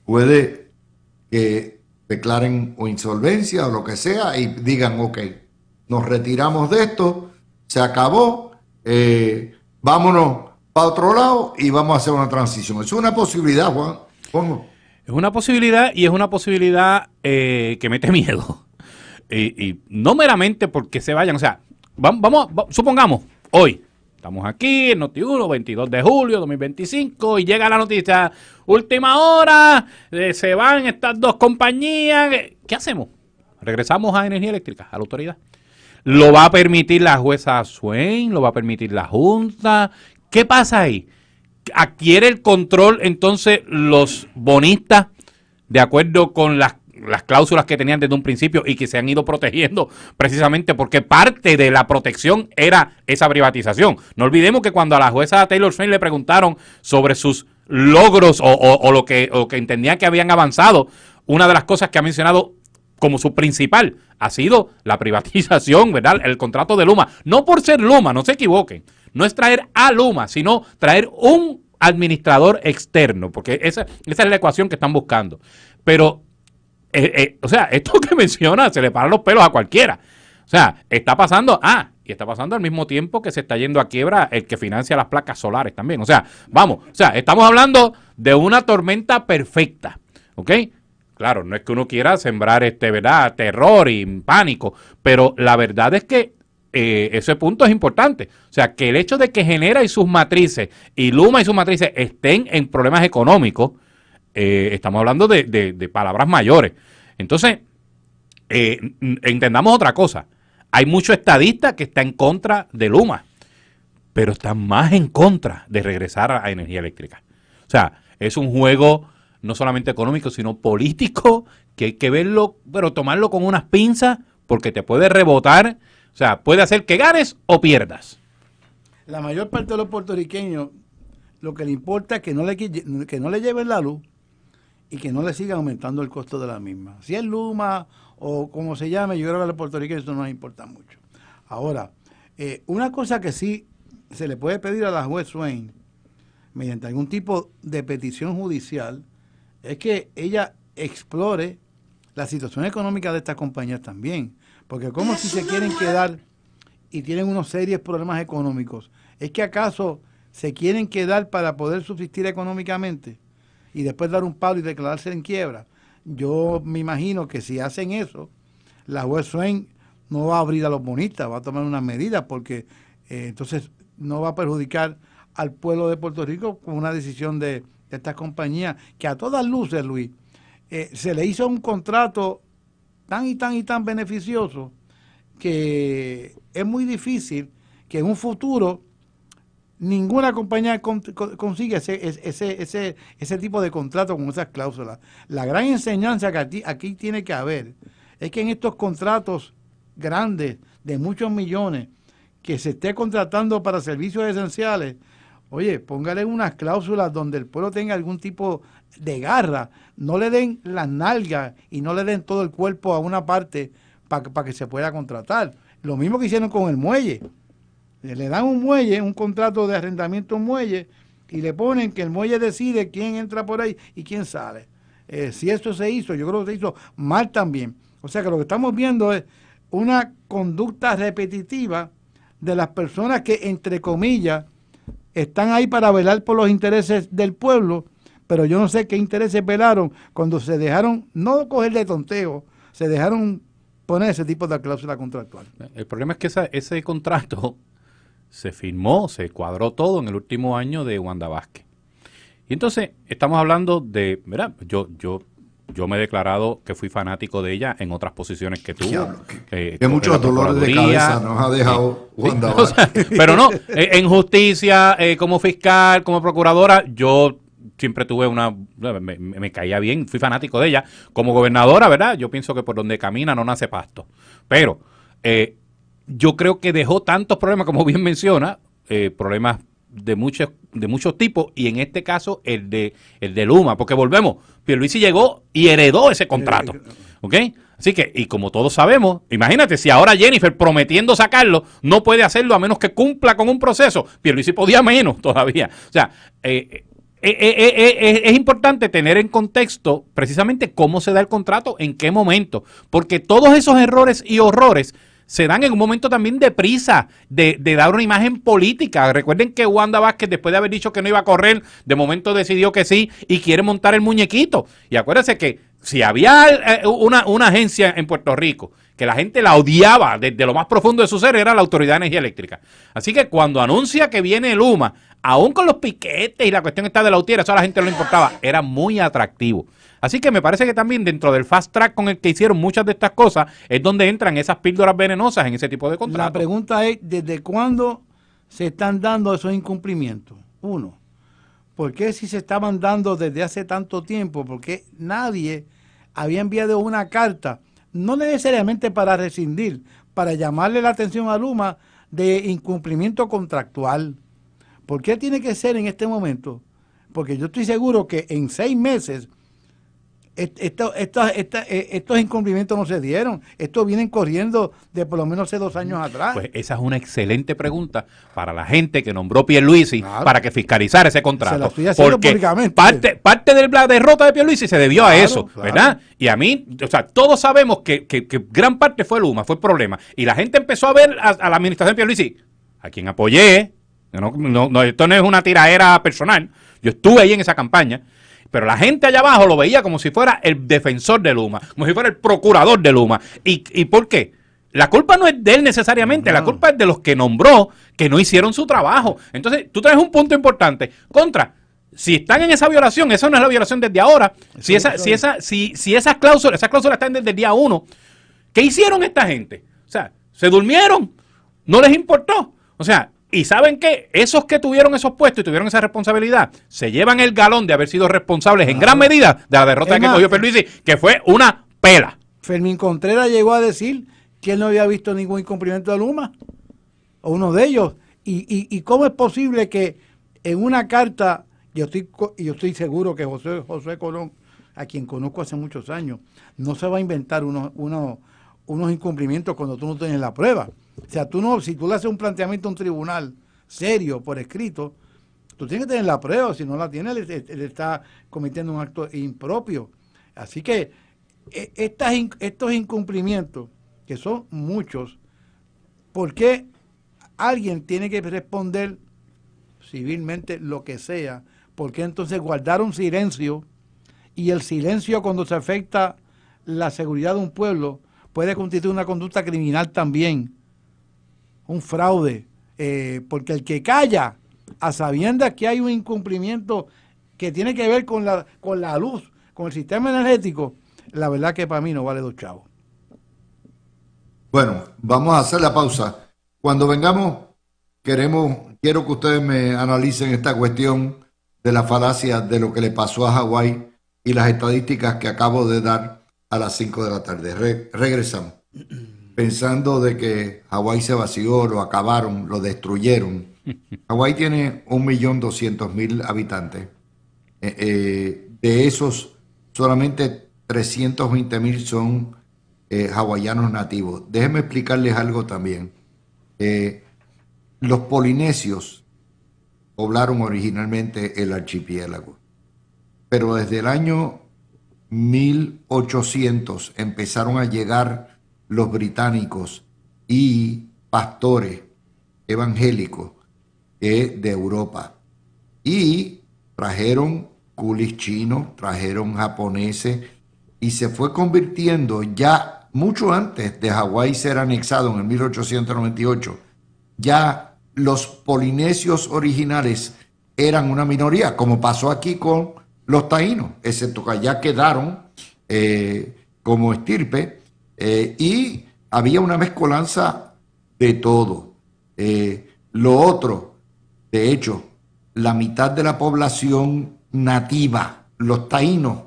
[SPEAKER 1] Puede que declaren o insolvencia o lo que sea y digan, ok, nos retiramos de esto, se acabó, vámonos para otro lado y vamos a hacer una transición. Es una posibilidad, Juan.
[SPEAKER 3] Es una posibilidad, y es una posibilidad que mete miedo. Y no meramente porque se vayan, o sea, supongamos, hoy, estamos aquí en Noti1, 22 de julio 2025, y llega la noticia, última hora, se van estas dos compañías. ¿Qué hacemos? ¿Regresamos a energía eléctrica, a la autoridad? ¿Lo va a permitir la jueza Swain? ¿Lo va a permitir la Junta? ¿Qué pasa ahí? ¿Adquiere el control entonces los bonistas de acuerdo con las cláusulas que tenían desde un principio y que se han ido protegiendo precisamente porque parte de la protección era esa privatización? No olvidemos que cuando a la jueza Taylor Swain le preguntaron sobre sus logros o lo que entendían que habían avanzado, una de las cosas que ha mencionado como su principal ha sido la privatización, ¿verdad? El contrato de Luma. No por ser Luma, no se equivoquen. No es traer a Luma, sino traer un administrador externo, porque esa es la ecuación que están buscando. Pero, o sea, esto que menciona se le paran los pelos a cualquiera. O sea, está pasando, y está pasando al mismo tiempo que se está yendo a quiebra el que financia las placas solares también. O sea, estamos hablando de una tormenta perfecta, ¿ok? Claro, no es que uno quiera sembrar ¿verdad?, terror y pánico, pero la verdad es que ese punto es importante. O sea, que el hecho de que Genera y sus matrices, y Luma y sus matrices estén en problemas económicos, estamos hablando de palabras mayores. Entonces, entendamos otra cosa. Hay muchos estadistas que están en contra de Luma, pero están más en contra de regresar a energía eléctrica. O sea, es un juego no solamente económico, sino político, que hay que verlo, pero tomarlo con unas pinzas, porque te puede rebotar. O sea, puede hacer que ganes o pierdas.
[SPEAKER 2] La mayor parte de los puertorriqueños lo que le importa es que no le lleven la luz y que no le siga aumentando el costo de la misma. Si es Luma o como se llame, yo creo que a los puertorriqueños eso no les importa mucho. Ahora, una cosa que sí se le puede pedir a la juez Swain, mediante algún tipo de petición judicial, es que ella explore la situación económica de estas compañías también. Porque como si se quieren quedar y tienen unos serios problemas económicos, ¿es que acaso se quieren quedar para poder subsistir económicamente y después dar un palo y declararse en quiebra? Yo me imagino que si hacen eso, la juez Swain no va a abrir a los bonistas, va a tomar unas medidas porque entonces no va a perjudicar al pueblo de Puerto Rico con una decisión de estas compañías que a todas luces, Luis, se le hizo un contrato tan beneficioso que es muy difícil que en un futuro ninguna compañía consiga ese tipo de contrato con esas cláusulas. La gran enseñanza que aquí tiene que haber es que en estos contratos grandes de muchos millones que se esté contratando para servicios esenciales, oye, póngale unas cláusulas donde el pueblo tenga algún tipo de garra, no le den las nalgas y no le den todo el cuerpo a una parte para que se pueda contratar. Lo mismo que hicieron con el muelle. Le dan un muelle, un contrato de arrendamiento a un muelle y le ponen que el muelle decide quién entra por ahí y quién sale. Si eso se hizo, yo creo que se hizo mal también. O sea que lo que estamos viendo es una conducta repetitiva de las personas que, entre comillas, están ahí para velar por los intereses del pueblo, pero yo no sé qué intereses velaron cuando se dejaron, no coger de tonteo, se dejaron poner ese tipo de cláusula contractual.
[SPEAKER 3] El problema es que ese contrato se firmó, se cuadró todo en el último año de Wanda Vázquez. Y entonces estamos hablando de, ¿verdad? Yo me he declarado que fui fanático de ella en otras posiciones que tuvo.
[SPEAKER 1] Diablo, que muchos dolores de cabeza nos ha dejado Wanda
[SPEAKER 3] o sea, pero no, en justicia, como fiscal, como procuradora, yo siempre tuve me caía bien, fui fanático de ella. Como gobernadora, ¿verdad? Yo pienso que por donde camina no nace pasto. Pero yo creo que dejó tantos problemas, como bien menciona, problemas de muchos tipos, y en este caso el de Luma, porque volvemos, Pierluisi llegó y heredó ese contrato, ¿ok? Así que, y como todos sabemos, imagínate, si ahora Jennifer, prometiendo sacarlo, no puede hacerlo a menos que cumpla con un proceso, Pierluisi podía menos todavía. O sea, es importante tener en contexto precisamente cómo se da el contrato, en qué momento, porque todos esos errores y horrores se dan en un momento también de prisa, de dar una imagen política. Recuerden que Wanda Vázquez, después de haber dicho que no iba a correr, de momento decidió que sí y quiere montar el muñequito. Y acuérdense que si había una agencia en Puerto Rico que la gente la odiaba desde lo más profundo de su ser, era la Autoridad de Energía Eléctrica. Así que cuando anuncia que viene Luma, aún con los piquetes y la cuestión está de la UTIER, eso a la gente no le importaba, era muy atractivo. Así que me parece que también dentro del fast track con el que hicieron muchas de estas cosas es donde entran esas píldoras venenosas en ese tipo de contratos.
[SPEAKER 2] La pregunta es, ¿desde cuándo se están dando esos incumplimientos? Uno, ¿por qué si se estaban dando desde hace tanto tiempo? Porque nadie había enviado una carta, no necesariamente para rescindir, para llamarle la atención a Luma de incumplimiento contractual. ¿Por qué tiene que ser en este momento? Porque yo estoy seguro que en 6 meses estos incumplimientos no se dieron. Estos vienen corriendo de por lo menos hace 2 años atrás.
[SPEAKER 3] Pues esa es una excelente pregunta para la gente que nombró Pierluisi, claro, para que fiscalizara ese contrato. Se
[SPEAKER 2] la estoy haciendo
[SPEAKER 3] porque
[SPEAKER 2] públicamente.
[SPEAKER 3] Parte de la derrota de Pierluisi se debió a eso, ¿verdad? Y a mí, o sea, todos sabemos que gran parte fue Luma, fue el problema. Y la gente empezó a ver a la administración de Pierluisi, a quien apoyé. No, esto no es una tiraera personal. Yo estuve ahí en esa campaña. Pero la gente allá abajo lo veía como si fuera el defensor de Luma, como si fuera el procurador de Luma. ¿Y por qué? La culpa no es de él necesariamente, la culpa es de los que nombró, que no hicieron su trabajo. Entonces, tú traes un punto importante. Si están en esa violación, esa no es la violación desde ahora. Si esas cláusulas están desde el día 1, ¿qué hicieron esta gente? O sea, ¿se durmieron? ¿No les importó? O sea, y ¿saben qué? Esos que tuvieron esos puestos y tuvieron esa responsabilidad, se llevan el galón de haber sido responsables en gran medida de la derrota que cogió Pierluisi, que fue una pela.
[SPEAKER 2] Fermín Contreras llegó a decir que él no había visto ningún incumplimiento de Luma, o uno de ellos. ¿Y cómo es posible que en una carta, yo estoy seguro que José Colón, a quien conozco hace muchos años, no se va a inventar unos incumplimientos cuando tú no tienes la prueba? O sea, si tú le haces un planteamiento a un tribunal serio, por escrito, tú tienes que tener la prueba. Si no la tienes, él está cometiendo un acto impropio. Así que estos incumplimientos, que son muchos, ¿por qué alguien tiene que responder civilmente lo que sea? ¿Por qué entonces guardar un silencio? Y el silencio, cuando se afecta la seguridad de un pueblo, puede constituir una conducta criminal también. Un fraude, porque el que calla a sabiendas que hay un incumplimiento que tiene que ver con la luz, con el sistema energético, la verdad que para mí no vale 2 chavos.
[SPEAKER 1] Bueno, vamos a hacer la pausa. Cuando vengamos, quiero que ustedes me analicen esta cuestión de la falacia de lo que le pasó a Hawái y las estadísticas que acabo de dar a las 5 de la tarde. Regresamos. Pensando de que Hawái se vació, lo acabaron, lo destruyeron. Hawái tiene 1.200.000 habitantes. De esos, solamente 320.000 son hawaianos nativos. Déjenme explicarles algo también. Los polinesios poblaron originalmente el archipiélago, pero desde el año 1800 empezaron a llegar los británicos y pastores evangélicos de Europa. Y trajeron coolies chinos, trajeron japoneses, y se fue convirtiendo ya mucho antes de Hawái ser anexado en el 1898. Ya los polinesios originales eran una minoría, como pasó aquí con los taínos, excepto que allá quedaron como estirpe, y había una mezcolanza de todo. Lo otro, de hecho, la mitad de la población nativa, los taínos,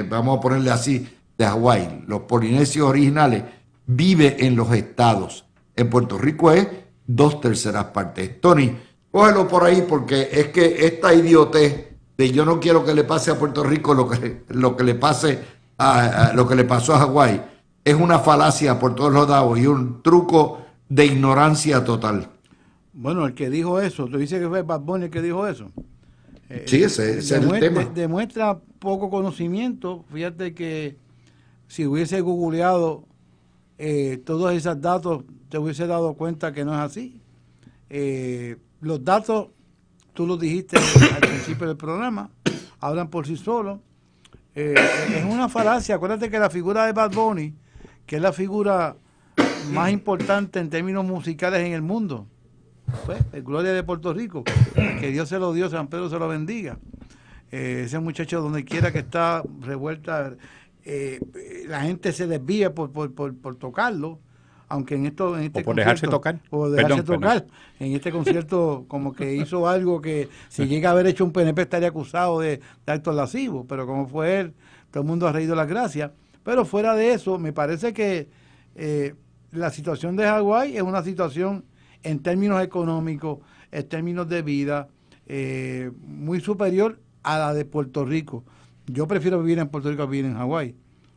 [SPEAKER 1] vamos a ponerle así, de Hawái, los polinesios originales, vive en los estados. En Puerto Rico es 2/3 partes. Tony, cógelo por ahí, porque es que esta idiotez de yo no quiero que le pase a Puerto Rico lo que le pase lo que le pasó a Hawái, es una falacia por todos los lados y un truco de ignorancia total.
[SPEAKER 2] Bueno, el que dijo eso, tú dices que fue Bad Bunny el que dijo eso.
[SPEAKER 1] Sí, ese es el tema.
[SPEAKER 2] Demuestra poco conocimiento. Fíjate que si hubiese googleado todos esos datos, te hubiese dado cuenta que no es así. Los datos, tú los dijiste al principio del programa, hablan por sí solos. Es una falacia. Acuérdate que la figura de Bad Bunny, que es la figura más importante en términos musicales en el mundo, pues, el Gloria de Puerto Rico, que Dios se lo dio, San Pedro se lo bendiga. Ese muchacho, donde quiera que está revuelta, la gente se desvía por tocarlo, aunque en este
[SPEAKER 3] o por dejarse tocar.
[SPEAKER 2] Por dejarse tocar. En este concierto, como que hizo algo que, si llega a haber hecho un PNP, estaría acusado de actos lascivos, pero como fue él, todo el mundo ha reído las gracias. Pero fuera de eso, me parece que la situación de Hawái es una situación, en términos económicos, en términos de vida, muy superior a la de Puerto Rico. Yo prefiero vivir en Puerto Rico a vivir en Hawái.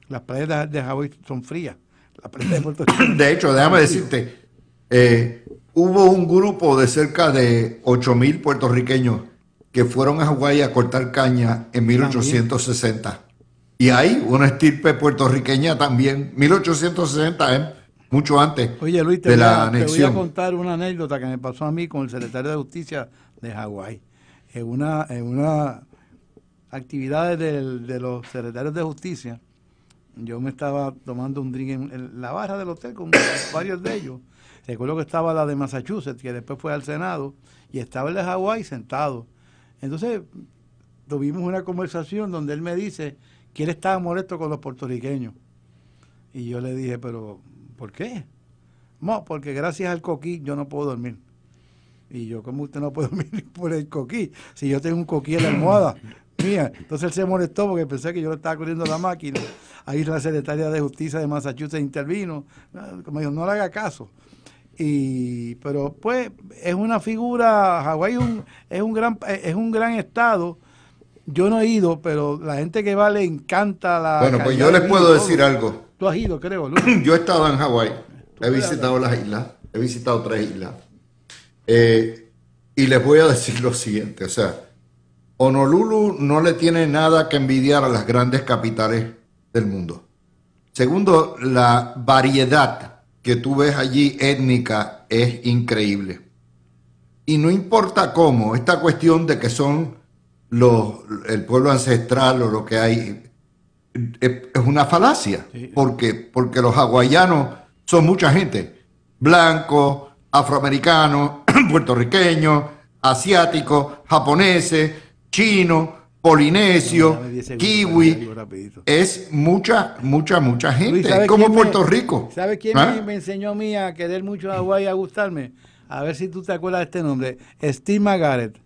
[SPEAKER 2] Las playas de Hawái son frías. Las playas de Puerto Rico.
[SPEAKER 1] De hecho, déjame decirte, hubo un grupo de cerca de 8,000 puertorriqueños que fueron a Hawái a cortar caña en 1860. Y hay una estirpe puertorriqueña también, 1860, mucho antes.
[SPEAKER 2] Oye, Luis,
[SPEAKER 1] de la
[SPEAKER 2] te voy
[SPEAKER 1] anexión.
[SPEAKER 2] a contar una anécdota que me pasó a mí con el secretario de Justicia de Hawái. En una actividad de los secretarios de Justicia, yo me estaba tomando un drink en la barra del hotel con varios de ellos. Recuerdo que estaba la de Massachusetts, que después fue al Senado, y estaba el de Hawái sentado. Entonces, tuvimos una conversación donde él me dice que él estaba molesto con los puertorriqueños. Y yo le dije, pero ¿por qué? No, porque gracias al coquí yo no puedo dormir. Y yo, ¿cómo usted no puede dormir por el coquí? Si yo tengo un coquí en la almohada mía. Entonces él se molestó porque pensé que yo le estaba corriendo la máquina. Ahí la secretaria de Justicia de Massachusetts intervino. Como dijo, no le haga caso. Pero pues es una figura, Hawái es un gran estado. Yo no he ido, pero la gente que va le encanta la...
[SPEAKER 1] Bueno, pues yo les puedo decir algo.
[SPEAKER 2] Tú has ido, creo, Luis.
[SPEAKER 1] Yo he estado en Hawái, he visitado las islas, he visitado 3 islas. Y les voy a decir lo siguiente, o sea, Honolulu no le tiene nada que envidiar a las grandes capitales del mundo. Segundo, la variedad que tú ves allí étnica es increíble. Y no importa cómo, esta cuestión de que son el pueblo ancestral o lo que hay, es una falacia.
[SPEAKER 2] Sí.
[SPEAKER 1] Porque los hawaianos son mucha gente, blancos, afroamericanos, puertorriqueños, asiáticos, japoneses, chinos, polinesios, kiwi. Es mucha gente.
[SPEAKER 2] Luis,
[SPEAKER 1] Es como Puerto Rico.
[SPEAKER 2] ¿Sabes quién
[SPEAKER 1] ¿Ah?
[SPEAKER 2] me enseñó a mí a querer mucho a Hawái y a gustarme? A ver si tú te acuerdas de este nombre. Steve McGarrett.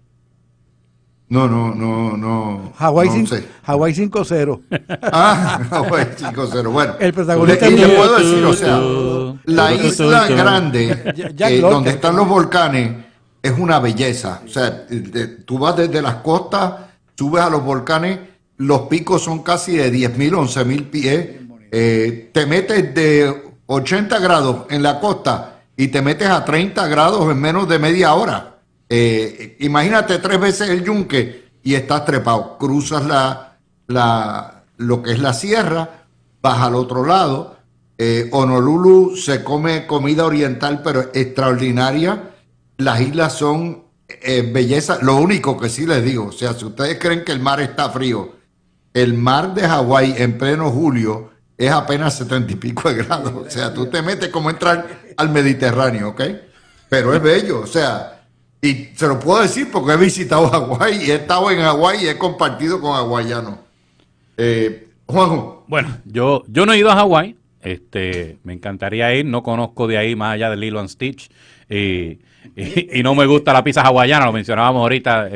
[SPEAKER 1] No.
[SPEAKER 2] Hawái
[SPEAKER 1] no
[SPEAKER 2] 5-0.
[SPEAKER 1] sé.
[SPEAKER 2] Hawái 5-0.
[SPEAKER 1] Hawái 5-0. Bueno,
[SPEAKER 2] El protagonista
[SPEAKER 1] y te
[SPEAKER 2] mío.
[SPEAKER 1] puedo decir, o sea, la isla grande,
[SPEAKER 2] Jack Lorca.
[SPEAKER 1] donde están los volcanes, es una belleza. O sea, tú vas desde las costas, subes a los volcanes, los picos son casi de 10,000, 11,000 pies. Te metes de 80 grados en la costa y te metes a 30 grados en menos de media hora. Imagínate 3 veces el yunque y estás trepado. Cruzas lo que es la sierra, vas al otro lado. Honolulu se come comida oriental, pero extraordinaria. las islas son belleza. Lo único que sí les digo, o sea, si ustedes creen que el mar está frío, el mar de Hawái en pleno julio es apenas 70 y pico de grados. O sea, tú te metes como entrar al Mediterráneo, ¿ok? Pero es bello, o sea, y se lo puedo decir porque he visitado Hawái y he estado en Hawái y he compartido con hawaianos. Juanjo.
[SPEAKER 3] Bueno, yo no he ido a Hawái, me encantaría ir, no conozco de ahí más allá de Lilo and Stitch, y no me gusta la pizza hawaiana, lo mencionábamos ahorita,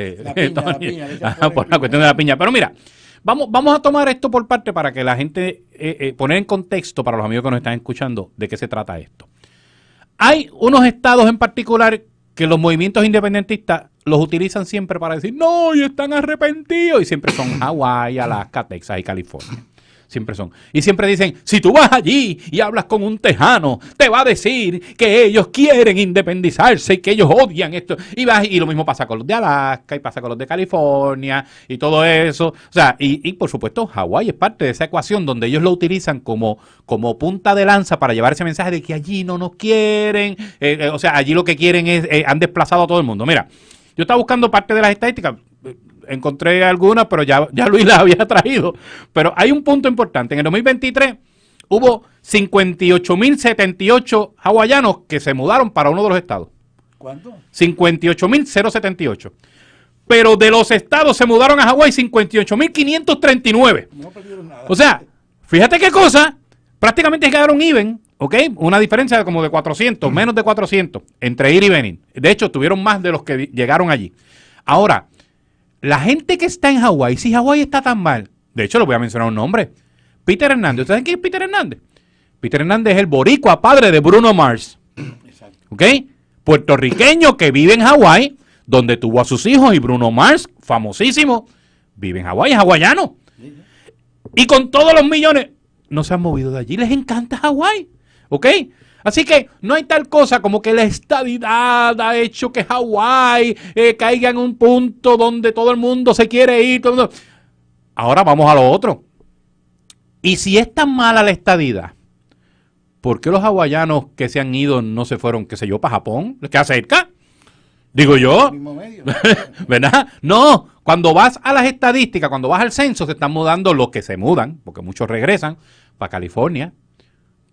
[SPEAKER 3] por la cuestión de la piña. Pero mira, vamos a tomar esto por parte para que la gente, poner en contexto para los amigos que nos están escuchando de qué se trata esto. Hay unos estados en particular que los movimientos independentistas los utilizan siempre para decir, no, y están arrepentidos, y siempre son Hawái, Alaska, Texas y California. Siempre son. Y siempre dicen, si tú vas allí y hablas con un tejano, te va a decir que ellos quieren independizarse y que ellos odian esto. Y lo mismo pasa con los de Alaska y pasa con los de California y todo eso. O sea, y por supuesto, Hawái es parte de esa ecuación donde ellos lo utilizan como punta de lanza para llevar ese mensaje de que allí no nos quieren. O sea, allí lo que quieren es, han desplazado a todo el mundo. Mira, yo estaba buscando parte de las estadísticas. Encontré algunas, pero ya Luis las había traído. Pero hay un punto importante. En el 2023 hubo 58.078 hawaianos que se mudaron para uno de los estados.
[SPEAKER 2] ¿Cuánto?
[SPEAKER 3] 58.078. Pero de los estados se mudaron a Hawái 58.539.
[SPEAKER 2] No perdieron nada.
[SPEAKER 3] O sea, fíjate qué cosa. Prácticamente quedaron even, ¿ok? Una diferencia de como de 400, menos de 400, entre ir y venir. De hecho, tuvieron más de los que llegaron allí. Ahora, la gente que está en Hawái, si Hawái está tan mal, de hecho le voy a mencionar un nombre, Peter Hernández. ¿Ustedes saben quién es Peter Hernández? Peter Hernández es el boricua padre de Bruno Mars. ¿Ok? Puertorriqueño que vive en Hawái, donde tuvo a sus hijos, y Bruno Mars, famosísimo, vive en Hawái, es hawaiano. Y con todos los millones, no se han movido de allí, les encanta Hawái. ¿Ok? Así que no hay tal cosa como que la estadidad ha hecho que Hawái caiga en un punto donde todo el mundo se quiere ir. Ahora vamos a lo otro. Y si es tan mala la estadidad, ¿por qué los hawaianos que se han ido no se fueron, qué sé yo, para Japón? ¿Les queda cerca? Digo yo. ¿Verdad? No, cuando vas a las estadísticas, cuando vas al censo, se están mudando los que se mudan, porque muchos regresan, para California,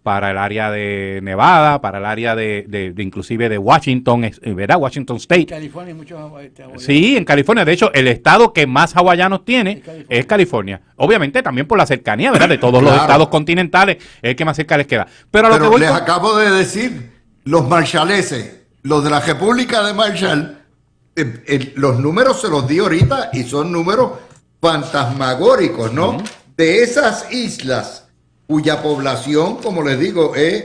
[SPEAKER 3] para el área de Nevada, para el área de inclusive de Washington, ¿verdad? Washington State.
[SPEAKER 2] En California hay muchos hawaianos.
[SPEAKER 3] Sí, en California. De hecho, el estado que más hawaianos tiene es California. Obviamente también por la cercanía, ¿verdad? De todos los estados continentales, es el que más cerca les queda. Pero lo que voy
[SPEAKER 1] les acabo de decir, los marshalleses, los de la República de Marshall, los números se los di ahorita y son números fantasmagóricos, ¿no? De esas islas cuya población, como les digo, es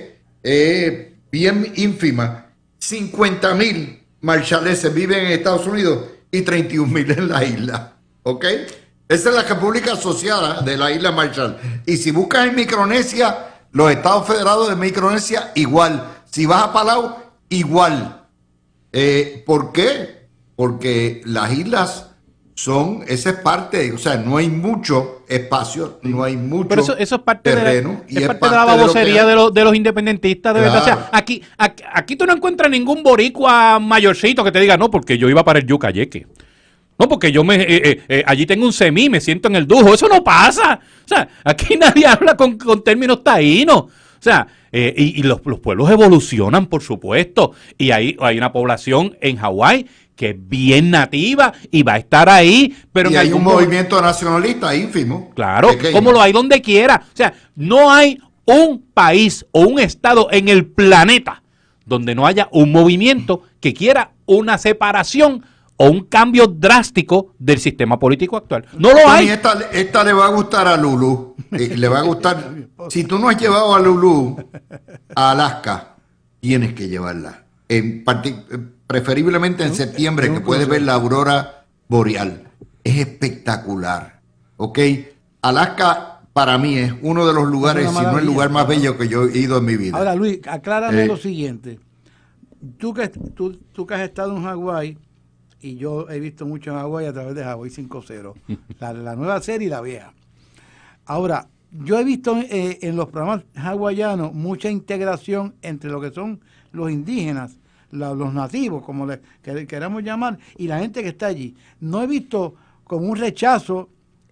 [SPEAKER 1] bien ínfima. 50.000 marshalleses viven en Estados Unidos y 31.000 en la isla. ¿Ok? Esa es la República Asociada de la isla Marshall. Y si buscas en Micronesia, los Estados Federados de Micronesia, igual. Si vas a Palau, igual. ¿Por qué? Porque las islas esa es parte, o sea, no hay mucho espacio, no hay mucho
[SPEAKER 3] pero eso es parte
[SPEAKER 1] terreno.
[SPEAKER 3] Es parte de la babosería de los independentistas, de verdad. O sea, aquí tú no encuentras ningún boricua mayorcito que te diga, no, porque yo iba para el Yucayeque. No, porque yo allí tengo un semí, me siento en el Dujo. Eso no pasa. O sea, aquí nadie habla con términos taínos. O sea, y los pueblos evolucionan, por supuesto. Y hay una población en Hawái que es bien nativa y va a estar ahí. Pero
[SPEAKER 1] y hay un movimiento nacionalista ínfimo.
[SPEAKER 3] Claro,
[SPEAKER 1] pequeño.
[SPEAKER 3] Como lo hay donde quiera. O sea, no hay un país o un estado en el planeta donde no haya un movimiento que quiera una separación o un cambio drástico del sistema político actual. No lo hay.
[SPEAKER 1] Esta le va a gustar a Lulú. Le va a gustar. Si tú no has llevado a Lulú a Alaska, tienes que llevarla. Preferiblemente en septiembre, que puedes ver la aurora boreal. Es espectacular. ¿Ok? Alaska, para mí, es uno de los lugares, si no el lugar más bello que yo he ido en mi vida.
[SPEAKER 2] Ahora, Luis, aclárame lo siguiente. Tú que has estado en Hawái, y yo he visto mucho en Hawái a través de Hawái 5.0, la nueva serie y la vieja. Ahora, yo he visto en los programas hawaianos mucha integración entre lo que son los indígenas los nativos, como le queramos llamar, y la gente que está allí. No he visto como un rechazo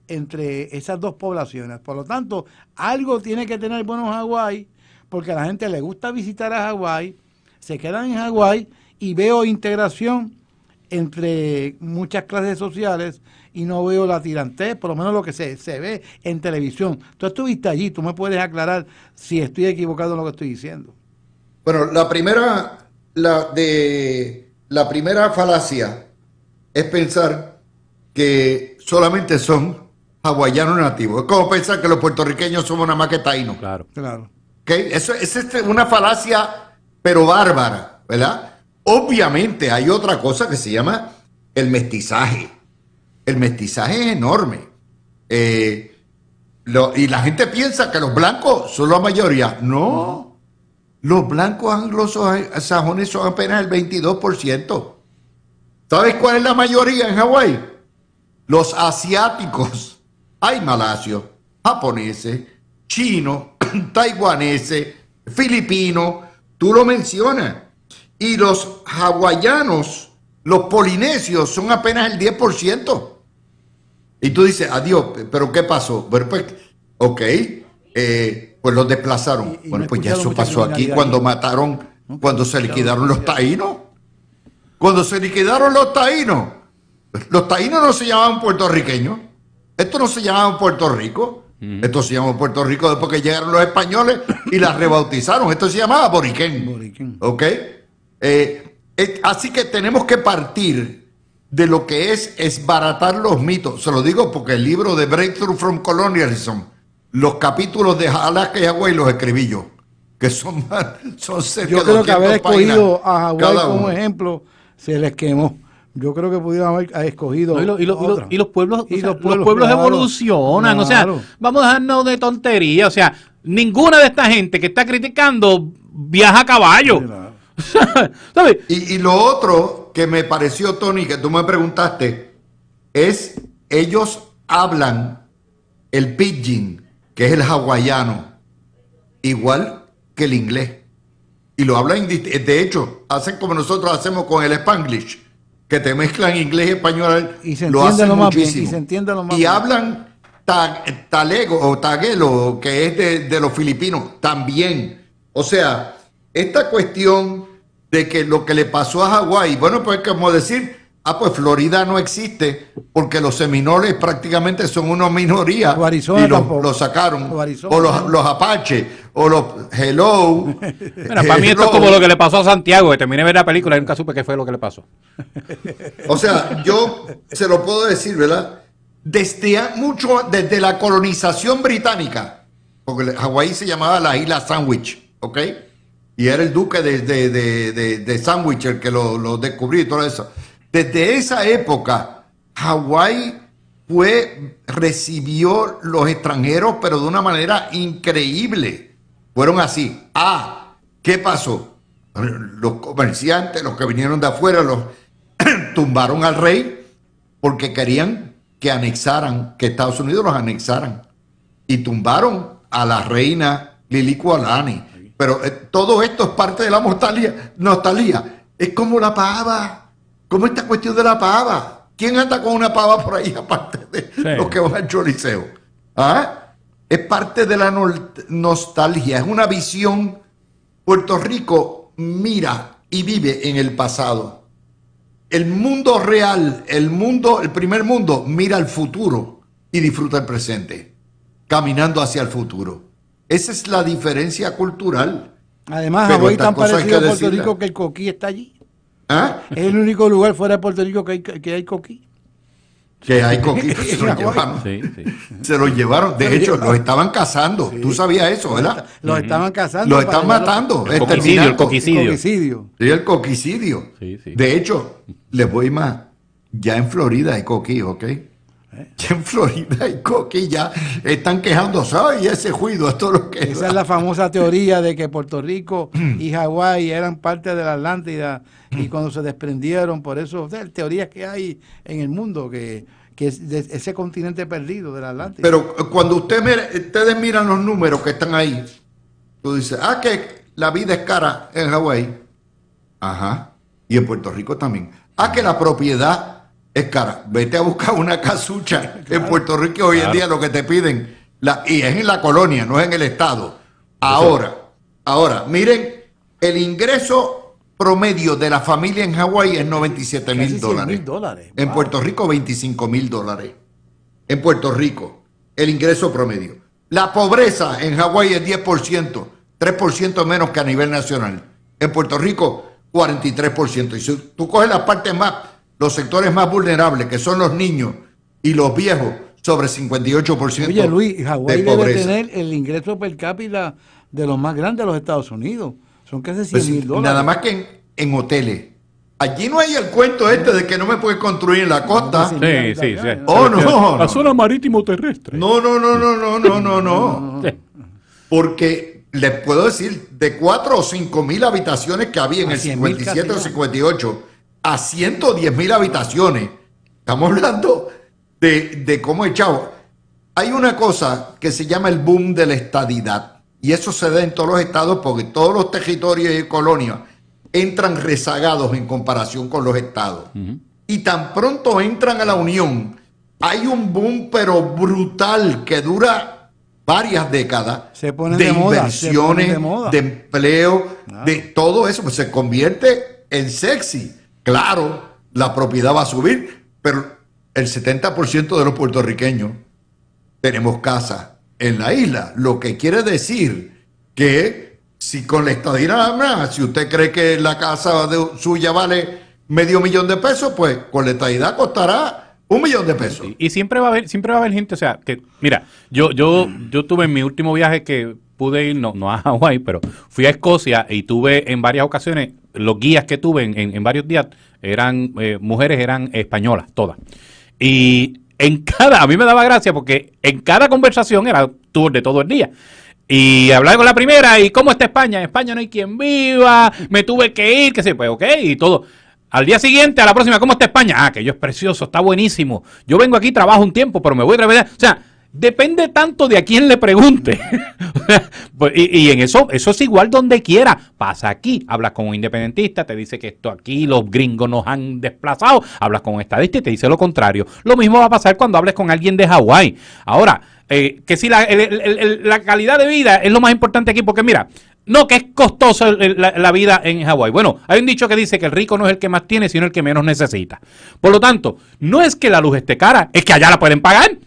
[SPEAKER 2] entre esas dos poblaciones. Por lo tanto, algo tiene que tener bueno Hawái, porque a la gente le gusta visitar a Hawái, se quedan en Hawái y veo integración entre muchas clases sociales y no veo la tirantez, por lo menos lo que se ve en televisión. Tú estuviste allí, tú me puedes aclarar si estoy equivocado en lo que estoy diciendo.
[SPEAKER 1] Bueno, la primera falacia es pensar que solamente son hawaianos nativos. Es como pensar que los puertorriqueños somos nada más que taínos.
[SPEAKER 3] Claro.
[SPEAKER 2] Claro.
[SPEAKER 1] ¿Okay? Eso es una falacia, pero bárbara, ¿verdad? Obviamente hay otra cosa que se llama el mestizaje. El mestizaje es enorme. Y la gente piensa que los blancos son la mayoría. No. Los blancos anglosajones son apenas el 22%. ¿Sabes cuál es la mayoría en Hawái? Los asiáticos. Hay malasios, japoneses, chinos, taiwaneses, filipinos. Tú lo mencionas. Y los hawaianos, los polinesios, son apenas el 10%. Y tú dices, adiós, ¿pero qué pasó? Bueno, pues, ok, pues los desplazaron.
[SPEAKER 2] Y
[SPEAKER 1] Bueno, pues ya eso
[SPEAKER 2] mucha
[SPEAKER 1] pasó aquí
[SPEAKER 2] criminalidad
[SPEAKER 1] cuando
[SPEAKER 2] ahí.
[SPEAKER 1] mataron,
[SPEAKER 2] ¿No?
[SPEAKER 1] cuando se liquidaron los taínos. Cuando se liquidaron los taínos no se llamaban puertorriqueños. Esto no se llamaba Puerto Rico. Esto se llamó Puerto Rico después que llegaron los españoles y las rebautizaron. Esto se llamaba Boriquén.
[SPEAKER 2] Boriquén.
[SPEAKER 1] ¿Ok? Así que tenemos que partir de lo que es esbaratar los mitos. Se lo digo porque el libro de Breakthrough from Colonialism, los capítulos de Alaska y Hawái los escribí yo, que son cerca
[SPEAKER 2] Yo
[SPEAKER 1] de
[SPEAKER 2] creo que
[SPEAKER 1] 200
[SPEAKER 2] haber escogido
[SPEAKER 1] páginas
[SPEAKER 2] a Hawái
[SPEAKER 1] cada
[SPEAKER 2] como
[SPEAKER 1] uno.
[SPEAKER 2] ejemplo se les quemó. Yo creo que pudieron haber escogido
[SPEAKER 3] No,
[SPEAKER 2] otra.
[SPEAKER 3] y los pueblos,
[SPEAKER 2] Y
[SPEAKER 3] o sea,
[SPEAKER 2] los pueblos,
[SPEAKER 3] los pueblos
[SPEAKER 2] claro,
[SPEAKER 3] evolucionan, o sea,
[SPEAKER 2] claro.
[SPEAKER 3] vamos a dejarnos de tontería, o sea, ninguna de esta gente que está criticando viaja a caballo.
[SPEAKER 2] Claro.
[SPEAKER 3] ¿Sabes?
[SPEAKER 1] Y lo otro que me pareció, Tony, que tú me preguntaste, es ellos hablan el pidgin, que es el hawaiano, igual que el inglés. Y lo hablan, de hecho, hacen como nosotros hacemos con el Spanglish, que te mezclan inglés y español,
[SPEAKER 2] Y se
[SPEAKER 1] lo
[SPEAKER 2] entiende
[SPEAKER 1] hacen
[SPEAKER 2] lo más bien,
[SPEAKER 1] muchísimo.
[SPEAKER 2] y se entiende lo más
[SPEAKER 1] Y
[SPEAKER 2] bien.
[SPEAKER 1] hablan talego o taguelo, que es de los filipinos, también. O sea, esta cuestión de que lo que le pasó a Hawái, bueno, pues como decir, pues Florida no existe porque los seminoles prácticamente son una minoría
[SPEAKER 2] O Arizona
[SPEAKER 1] y
[SPEAKER 2] tampoco.
[SPEAKER 1] los sacaron.
[SPEAKER 2] O Arizona.
[SPEAKER 1] O los apaches, o los hello.
[SPEAKER 3] Mira, para mí esto es como lo que le pasó a Santiago, que terminé de ver la película y nunca supe qué fue lo que le pasó.
[SPEAKER 1] O sea, yo se lo puedo decir, ¿verdad? Desde la colonización británica, porque Hawái se llamaba la isla Sandwich, ¿ok? Y era el duque de Sandwich el que lo descubrió y todo eso. Desde esa época, Hawái recibió los extranjeros, pero de una manera increíble. Fueron así. ¿Qué pasó? Los comerciantes, los que vinieron de afuera, los tumbaron al rey porque querían que que Estados Unidos los anexaran. Y tumbaron a la reina Liliuokalani. Pero todo esto es parte de la nostalgia. Es como la pava, como esta cuestión de la pava. ¿Quién anda con una pava por ahí aparte de los que van al Choliseo? Es parte de la nostalgia, es una visión. Puerto Rico mira y vive en el pasado. El mundo real, el primer mundo, mira al futuro y disfruta el presente, caminando hacia el futuro. Esa es la diferencia cultural.
[SPEAKER 2] Además,
[SPEAKER 1] Pero
[SPEAKER 2] Hawái
[SPEAKER 1] estas
[SPEAKER 2] tan
[SPEAKER 1] cosas hay
[SPEAKER 2] parecido a
[SPEAKER 1] que
[SPEAKER 2] Puerto
[SPEAKER 1] decirlas.
[SPEAKER 2] Rico que el coquí está allí.
[SPEAKER 1] ¿Eh?
[SPEAKER 2] Es el único lugar fuera de Puerto Rico que hay coquí.
[SPEAKER 1] Que hay coquitos, se los
[SPEAKER 2] Hawái.
[SPEAKER 1] llevaron.
[SPEAKER 3] Sí, sí.
[SPEAKER 1] Se los llevaron. De hecho, los estaban cazando. Tú sabías eso, ¿verdad?
[SPEAKER 2] Los estaban cazando.
[SPEAKER 1] Los
[SPEAKER 2] para
[SPEAKER 1] están
[SPEAKER 2] llevarlos-
[SPEAKER 1] matando.
[SPEAKER 3] El coquicidio,
[SPEAKER 1] exterminando.
[SPEAKER 3] el coquicidio.
[SPEAKER 2] Coquicidio.
[SPEAKER 1] Sí, el coquicidio.
[SPEAKER 3] Sí, sí.
[SPEAKER 1] De hecho, les voy más. Ya en Florida hay coquí, ¿ok? Ya en Florida hay coquí, ya están quejándose. Ay, ese juicio, esto es lo que
[SPEAKER 2] Esa es la famosa teoría de que Puerto Rico y Hawái eran parte de la Atlántida y cuando se desprendieron, por eso, o sea, teorías que hay en el mundo, que es de ese continente perdido de la Atlántida.
[SPEAKER 1] Pero cuando ustedes miran los números que están ahí, tú dices, que la vida es cara en Hawái. Ajá. Y en Puerto Rico también. Ah, que la propiedad es cara. Vete a buscar una casucha en Puerto Rico hoy en día lo que te piden. Y es en la colonia, no es en el estado. Ahora, miren, el ingreso promedio de la familia en Hawái es $97,000. En Puerto Rico, $25,000. En Puerto Rico, el ingreso promedio. La pobreza en Hawái es 10%, 3% menos que a nivel nacional. En Puerto Rico, 43%. Y si tú coges las partes más, los sectores más vulnerables, que son los niños y los viejos, sobre 58%.
[SPEAKER 2] Oye, Luis, Hawái
[SPEAKER 1] de
[SPEAKER 2] debe
[SPEAKER 1] pobreza.
[SPEAKER 2] tener el ingreso per cápita de los más grandes de los Estados Unidos. Son casi $100,000.
[SPEAKER 1] Nada más que en hoteles. Allí no hay el cuento de que no me puedes construir en la costa.
[SPEAKER 3] Sí.
[SPEAKER 1] Oh, no.
[SPEAKER 3] La zona marítimo terrestre.
[SPEAKER 1] No. Porque les puedo decir, de 4 o 5 mil habitaciones que había en el 57 o 58 a 110,000 habitaciones. Estamos hablando de cómo echado. Hay una cosa que se llama el boom de la estadidad. Y eso se da en todos los estados porque todos los territorios y colonias entran rezagados en comparación con los estados. Y tan pronto entran a la Unión, hay un boom pero brutal que dura varias décadas de inversiones, de empleo, de todo eso, pues se convierte en sexy. Claro, la propiedad va a subir, pero el 70% de los puertorriqueños tenemos casa en la isla, lo que quiere decir que si con la estadidad, si usted cree que la casa suya vale $500,000, pues con la estadidad costará $1,000,000.
[SPEAKER 3] Y siempre va a haber gente, o sea, que mira, yo tuve en mi último viaje que pude ir, no a Hawái, pero fui a Escocia y tuve en varias ocasiones, los guías que tuve en varios días eran mujeres, eran españolas, todas. Y a mí me daba gracia porque en cada conversación era tour de todo el día. Y hablaba con la primera, ¿y cómo está España? En España no hay quien viva, me tuve que ir, qué sé, pues ok, y todo. Al día siguiente, a la próxima, ¿cómo está España? Ah, que yo es precioso, está buenísimo. Yo vengo aquí, trabajo un tiempo, pero me voy otra vez. O sea, depende tanto de a quién le pregunte. y en eso es igual donde quiera. Pasa aquí, hablas con un independentista, te dice que esto aquí, los gringos nos han desplazado. Hablas con un estadista y te dice lo contrario. Lo mismo va a pasar cuando hables con alguien de Hawái. Ahora, que si la calidad de vida es lo más importante aquí, porque mira, no, que es costoso la vida en Hawái. Bueno, hay un dicho que dice que el rico no es el que más tiene, sino el que menos necesita. Por lo tanto, no es que la luz esté cara, es que allá la pueden pagar,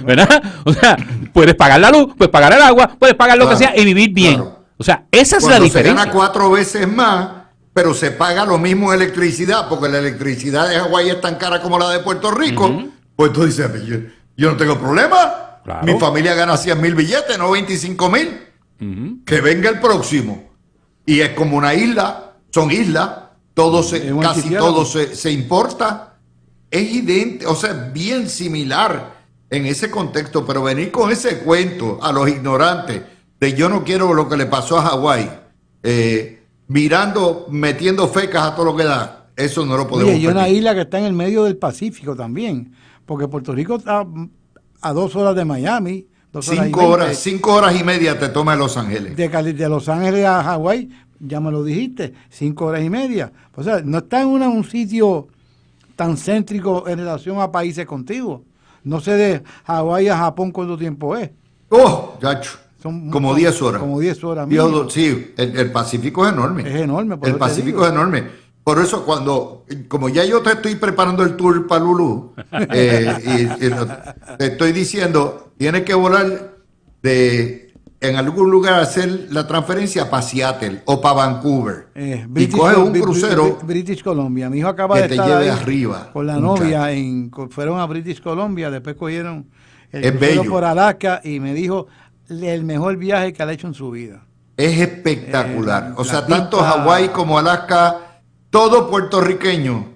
[SPEAKER 3] ¿verdad? O sea, puedes pagar la luz, puedes pagar el agua, puedes pagar lo que sea y vivir bien. O sea, esa es la diferencia.
[SPEAKER 1] Se gana 4 veces más, pero se paga lo mismo en electricidad, porque la electricidad de Hawái es tan cara como la de Puerto Rico. Pues tú dices, yo no tengo problema. Claro. Mi familia gana 100,000 billetes, no 25,000. Que venga el próximo. Y es como una isla, son islas, casi todo se importa. Es idéntico, o sea, bien similar en ese contexto, pero venir con ese cuento a los ignorantes de yo no quiero lo que le pasó a Hawái, metiendo fecas a todo lo que da, eso no lo podemos
[SPEAKER 2] permitir. Y una isla que está en el medio del Pacífico también, porque Puerto Rico está a 2 horas de Miami.
[SPEAKER 1] 5 horas y media te toma en Los Ángeles.
[SPEAKER 2] De Los Ángeles a Hawái, ya me lo dijiste, 5 horas y media. O sea, no está en un sitio tan céntrico en relación a países contiguos. No sé de Hawái a Japón cuánto tiempo es.
[SPEAKER 1] ¡Oh, gacho! Como 10 horas.
[SPEAKER 2] Como 10 horas.
[SPEAKER 1] Sí, el Pacífico es enorme.
[SPEAKER 2] Es enorme.
[SPEAKER 1] El Pacífico es enorme. Por eso como ya yo te estoy preparando el tour para Lulú, te estoy diciendo, tienes que volar en algún lugar hacer la transferencia para Seattle o para Vancouver. Y coges un crucero
[SPEAKER 2] British Columbia. Mi hijo acaba de estar ahí arriba con la novia, fueron a British Columbia, después cogieron el crucero por Alaska y me dijo el mejor viaje que ha hecho en su vida.
[SPEAKER 1] Es espectacular. O sea, tanto Hawái como Alaska, todo puertorriqueño,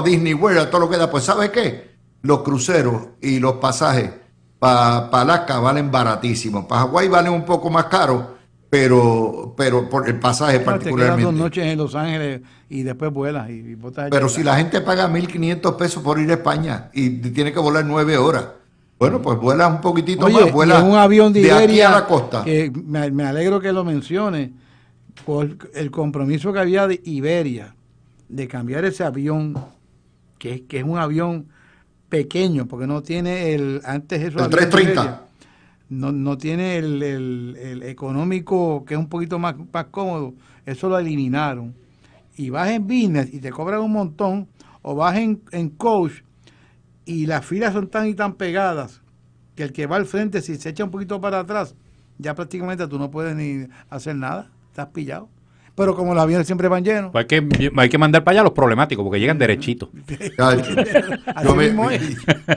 [SPEAKER 1] Disney World, todo lo que da, pues ¿sabe qué? Los cruceros y los pasajes para Alaska valen baratísimos. Para Hawái valen un poco más caro, pero por el pasaje particularmente.
[SPEAKER 2] Te quedas 2 noches en Los Ángeles y después vuelas.
[SPEAKER 1] Pero si la gente paga $1,500 por ir a España y tiene que volar 9 horas, bueno, pues vuela un poquitito más. Vuela
[SPEAKER 2] un avión de
[SPEAKER 1] aquí a la costa.
[SPEAKER 2] Que me alegro que lo menciones. por el compromiso que había de Iberia de cambiar ese avión, que es un avión pequeño, porque no tiene antes eso
[SPEAKER 1] El 330.
[SPEAKER 2] no tiene el económico, que es un poquito más cómodo, eso lo eliminaron. Y vas en business y te cobran un montón, o vas en coach y las filas son tan y tan pegadas que el que va al frente, si se echa un poquito para atrás, ya prácticamente tú no puedes ni hacer nada, estás pillado. Pero como los aviones siempre van llenos.
[SPEAKER 3] Pues hay que mandar para allá a los problemáticos porque llegan derechitos.
[SPEAKER 2] Así mismo es.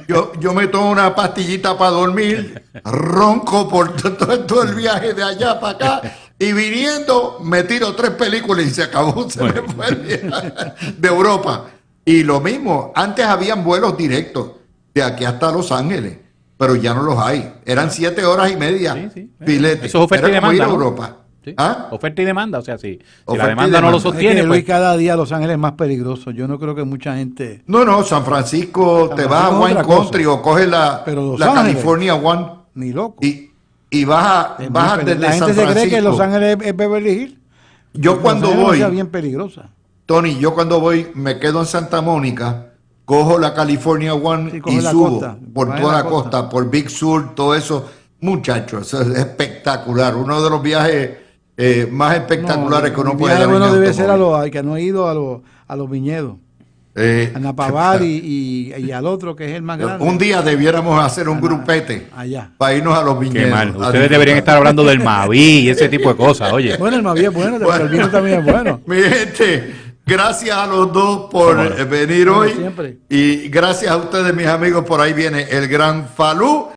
[SPEAKER 1] Yo me tomo una pastillita para dormir, ronco por todo el viaje de allá para acá y viniendo me tiro 3 películas y se acabó, se me fue el viaje de Europa. Y lo mismo, antes habían vuelos directos de aquí hasta Los Ángeles, pero ya no los hay. Eran 7 horas y media,
[SPEAKER 3] Sí.
[SPEAKER 1] filete.
[SPEAKER 3] Eso es oferta
[SPEAKER 1] Era
[SPEAKER 3] y
[SPEAKER 1] como ir
[SPEAKER 3] demanda,
[SPEAKER 1] a
[SPEAKER 3] ¿no?
[SPEAKER 1] Europa.
[SPEAKER 3] Sí.
[SPEAKER 1] ¿Ah?
[SPEAKER 3] Oferta y demanda, o sea, si
[SPEAKER 1] Oferta
[SPEAKER 3] la
[SPEAKER 1] y
[SPEAKER 3] demanda no lo
[SPEAKER 1] demanda.
[SPEAKER 2] Es que,
[SPEAKER 3] sostiene,
[SPEAKER 2] Luis,
[SPEAKER 3] pues
[SPEAKER 2] cada día Los Ángeles es más peligroso. Yo no creo que mucha gente...
[SPEAKER 1] No, San Francisco, te vas a
[SPEAKER 2] Francisco es
[SPEAKER 1] Wine
[SPEAKER 2] otra
[SPEAKER 1] Country
[SPEAKER 2] cosa.
[SPEAKER 1] o coges la
[SPEAKER 2] Pero Los
[SPEAKER 1] la
[SPEAKER 2] Ángeles,
[SPEAKER 1] California One
[SPEAKER 2] ni loco.
[SPEAKER 1] y bajas
[SPEAKER 2] Es muy
[SPEAKER 1] desde
[SPEAKER 2] peligroso. La
[SPEAKER 1] San
[SPEAKER 2] gente se cree que Los
[SPEAKER 1] Francisco.
[SPEAKER 2] Ángeles es Beverly Hills.
[SPEAKER 1] Yo cuando
[SPEAKER 2] Los Ángeles es una
[SPEAKER 1] voy,
[SPEAKER 2] ciudad bien peligrosa.
[SPEAKER 1] Tony, yo cuando voy me quedo en Santa Mónica, cojo la California One
[SPEAKER 2] Sí,
[SPEAKER 1] y
[SPEAKER 2] coge la
[SPEAKER 1] subo
[SPEAKER 2] costa,
[SPEAKER 1] por
[SPEAKER 2] coge
[SPEAKER 1] toda
[SPEAKER 2] la
[SPEAKER 1] la
[SPEAKER 2] costa.
[SPEAKER 1] costa, por Big Sur, todo eso. Muchachos, eso es espectacular. Uno de los viajes más espectaculares que uno puede dar en
[SPEAKER 2] bueno debe ser
[SPEAKER 1] automóvil.
[SPEAKER 2] al que no ha ido a los viñedos. A Napa y al otro que es el más grande.
[SPEAKER 1] Un día debiéramos hacer un grupete
[SPEAKER 2] Allá.
[SPEAKER 1] para irnos a los viñedos.
[SPEAKER 3] qué mal.
[SPEAKER 1] a
[SPEAKER 3] Ustedes
[SPEAKER 1] disfrutar.
[SPEAKER 3] deberían estar hablando del Maví y ese tipo de cosas, oye.
[SPEAKER 2] Bueno, el Maví es bueno, pero el vino también es bueno.
[SPEAKER 1] Mi gente, gracias a los dos por venir
[SPEAKER 2] Bueno,
[SPEAKER 1] hoy.
[SPEAKER 2] siempre.
[SPEAKER 1] Y gracias a ustedes, mis amigos. Por ahí viene el gran Falú.